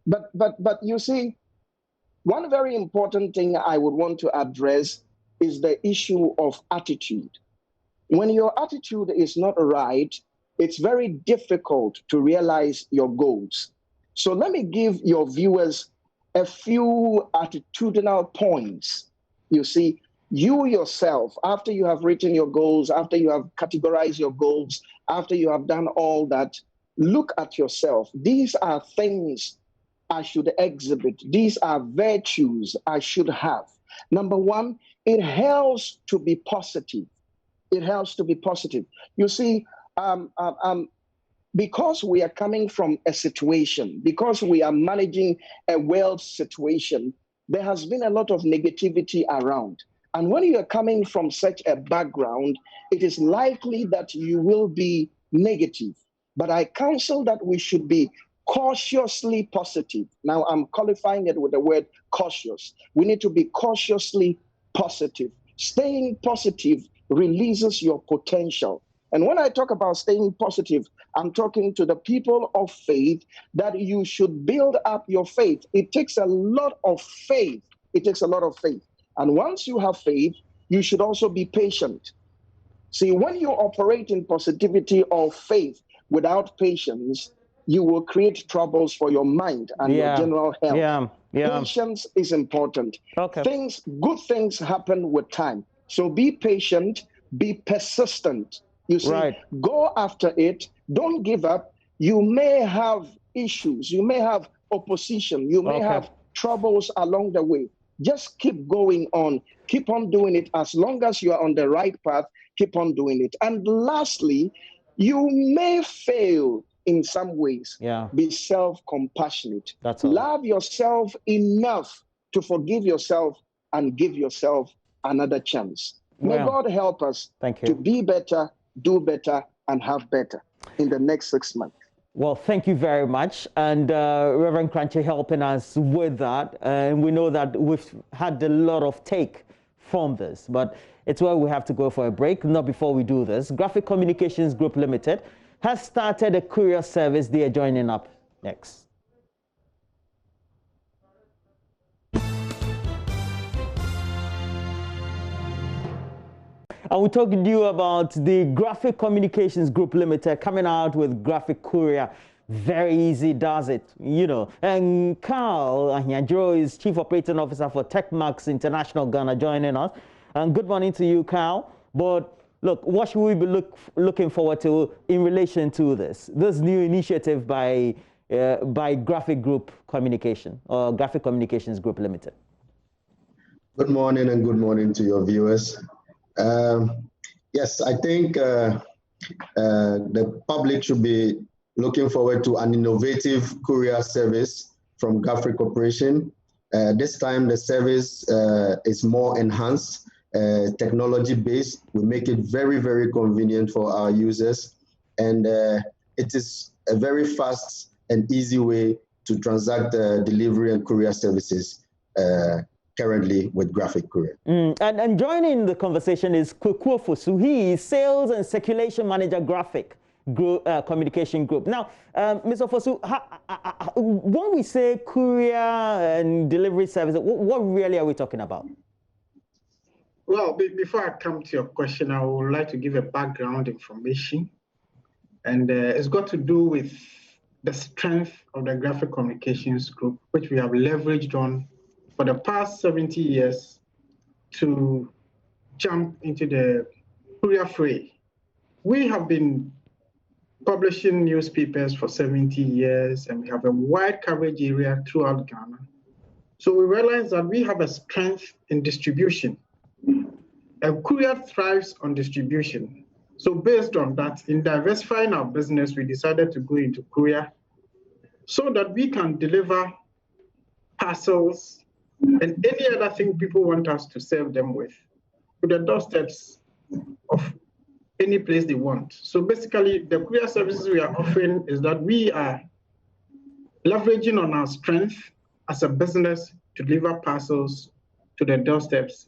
But you see, one very important thing I would want to address is the issue of attitude. When your attitude is not right, it's very difficult to realize your goals. So let me give your viewers a few attitudinal points. You see, you yourself, after you have written your goals, after you have categorized your goals, after you have done all that, look at yourself. These are things I should exhibit. These are virtues I should have. Number one, it helps to be positive. It helps to be positive. You see, because we are coming from a situation, because we are managing a world situation, there has been a lot of negativity around. And when you are coming from such a background, it is likely that you will be negative. But I counsel that we should be cautiously positive. Now, I'm qualifying it with the word cautious. We need to be cautiously positive. Staying positive releases your potential. And when I talk about staying positive, I'm talking to the people of faith that you should build up your faith. It takes a lot of faith. It takes a lot of faith. And once you have faith, you should also be patient. See, when you operate in positivity or faith without patience, you will create troubles for your mind and your general health. Patience is important. Good things happen with time. So be patient, be persistent. You see, go after it. Don't give up. You may have issues. You may have opposition. You may have troubles along the way. Just keep going on. Keep on doing it. As long as you are on the right path, keep on doing it. And lastly, you may fail in some ways. Be self-compassionate. Love yourself enough to forgive yourself and give yourself another chance. May God help us to be better, do better, and have better in the next 6 months. Well, thank you very much. And Reverend Crunchy helping us with that. And we know that we've had a lot of take from this, but it's where we have to go for a break. Not before we do this. Graphic Communications Group Limited has started a courier service. They are joining up next. And we're talking to you about the Graphic Communications Group Limited coming out with Graphic Courier. Very easy, does it, you know. And Carl Ahiajiro is Chief Operating Officer for Techmax International Ghana joining us. And good morning to you, Carl. But look, what should we be looking forward to in relation to this new initiative by Graphic Group Communication or Graphic Communications Group Limited? Good morning and good morning to your viewers. Yes, I think the public should be looking forward to an innovative courier service from Graphic Corporation. This time the service is more enhanced, technology-based. We make it very, very convenient for our users. And it is a very fast and easy way to transact delivery and courier services currently with Graphic Courier. And joining the conversation is Kwekwo Fosu. He is Sales and Circulation Manager, Graphic Group, Communication Group. Now, Mr. Fosu, when we say courier and delivery service, what really are we talking about? Well, before I come to your question, I would like to give a background information. And it's got to do with the strength of the Graphic Communications Group, which we have leveraged on for the past 70 years to jump into the courier fray. We have been publishing newspapers for 70 years, and we have a wide coverage area throughout Ghana. So we realized that we have a strength in distribution. A courier thrives on distribution. So based on that, in diversifying our business, we decided to go into courier so that we can deliver parcels and any other thing people want us to serve them with to the doorsteps of any place they want. So basically, the courier services we are offering is that we are leveraging on our strength as a business to deliver parcels to the doorsteps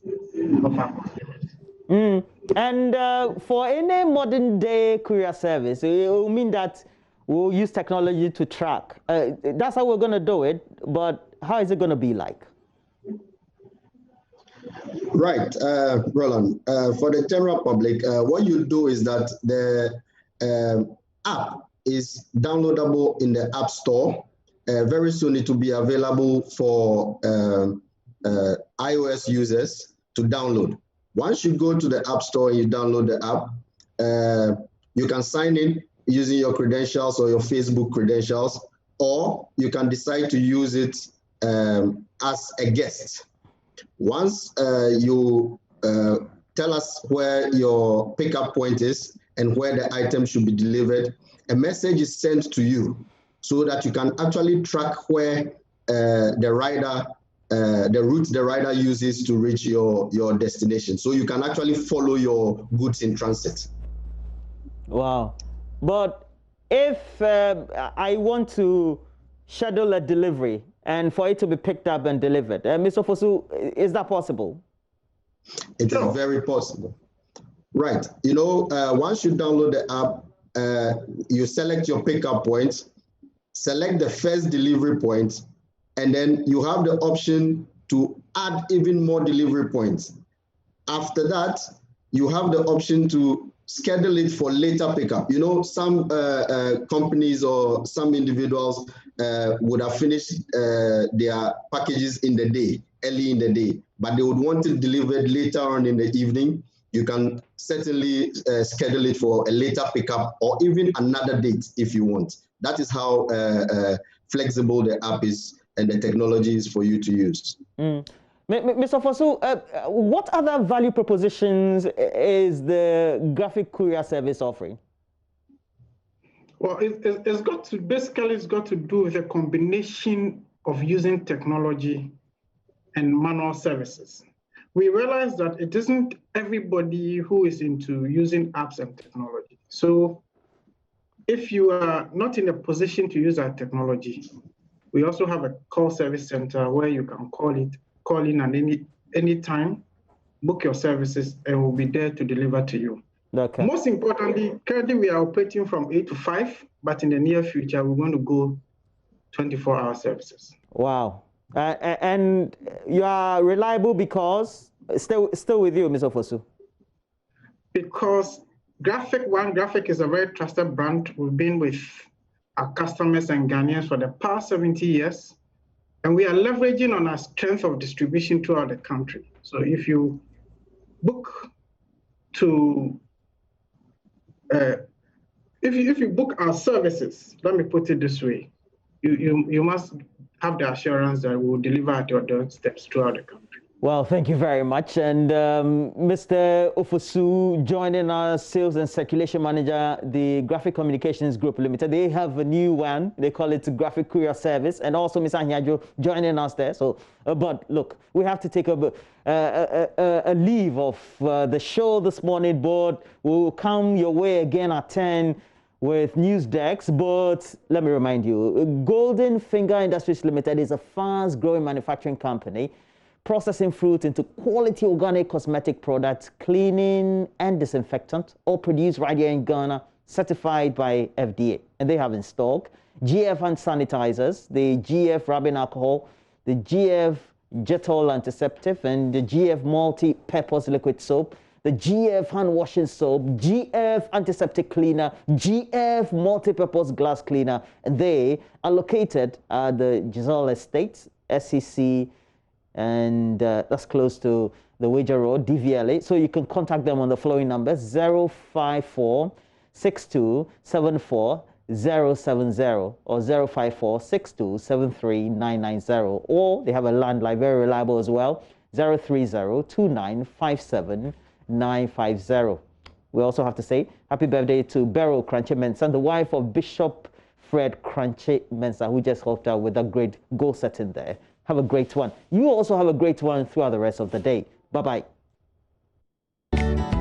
of our customers. And for any modern day courier service, it will mean that we'll use technology to track. That's how we're going to do it, but how is it going to be like? Right, Roland. For the general public, what you do is that the app is downloadable in the App Store. Very soon it will be available for iOS users to download. Once you go to the App Store and you download the app, you can sign in using your credentials or your Facebook credentials, or you can decide to use it as a guest. Once you tell us where your pickup point is and where the item should be delivered, a message is sent to you so that you can actually track where the route the rider uses to reach your destination. So you can actually follow your goods in transit. Wow. But if I want to schedule a delivery and for it to be picked up and delivered, Mr. Fosu, is that possible? It is very possible. Right. You know, once you download the app, you select your pickup point, select the first delivery point, and then you have the option to add even more delivery points. After that, you have the option to schedule it for later pickup. You know, some companies or some individuals would have finished their packages in the day, early in the day, but they would want it delivered later on in the evening. You can certainly schedule it for a later pickup or even another date if you want. That is how flexible the app is and the technology is for you to use. Mr. Fosu, what other value propositions is the graphic courier service offering? Well, it's got to do with a combination of using technology and manual services. We realize that it isn't everybody who is into using apps and technology. So if you are not in a position to use our technology, we also have a call service center where you can call in at any time, book your services, and we'll be there to deliver to you. Okay. Most importantly, currently we are operating from 8 to 5, but in the near future, we're going to go 24-hour services. Wow. And you are reliable because, still with you, Mr. Fosu? Because Graphic is a very trusted brand. We've been with our customers and Ghanaians for the past 70 years. And we are leveraging on our strength of distribution throughout the country. So if you book to, if you book our services, let me put it this way, you must have the assurance that we will deliver at your doorsteps throughout the country. Well, thank you very much. And Mr. Ofosu joining our Sales and Circulation Manager, the Graphic Communications Group Limited. They have a new one. They call it Graphic Courier Service. And also Mr. Anyajo joining us there. So, but look, we have to take a leave of the show this morning, but we'll come your way again at 10 with news decks. But let me remind you, Golden Finger Industries Limited is a fast-growing manufacturing company processing fruit into quality organic cosmetic products, cleaning and disinfectant, all produced right here in Ghana, certified by FDA. And they have in stock GF hand sanitizers, the GF rubbing alcohol, the GF Jetol antiseptic, and the GF multi-purpose liquid soap, the GF hand washing soap, GF antiseptic cleaner, GF multi-purpose glass cleaner. And they are located at the Giselle Estates, SEC, and that's close to the Wager Road, DVLA. So you can contact them on the following numbers: 054 6274 070 or 054 6273 990, or they have a landline, very reliable as well, 030 2957 950. We also have to say happy birthday to Beryl Crunchy Mensah, the wife of Bishop Fred Crunchy Mensah, who just helped out with a great goal setting there. Have a great one. You also have a great one throughout the rest of the day. Bye-bye.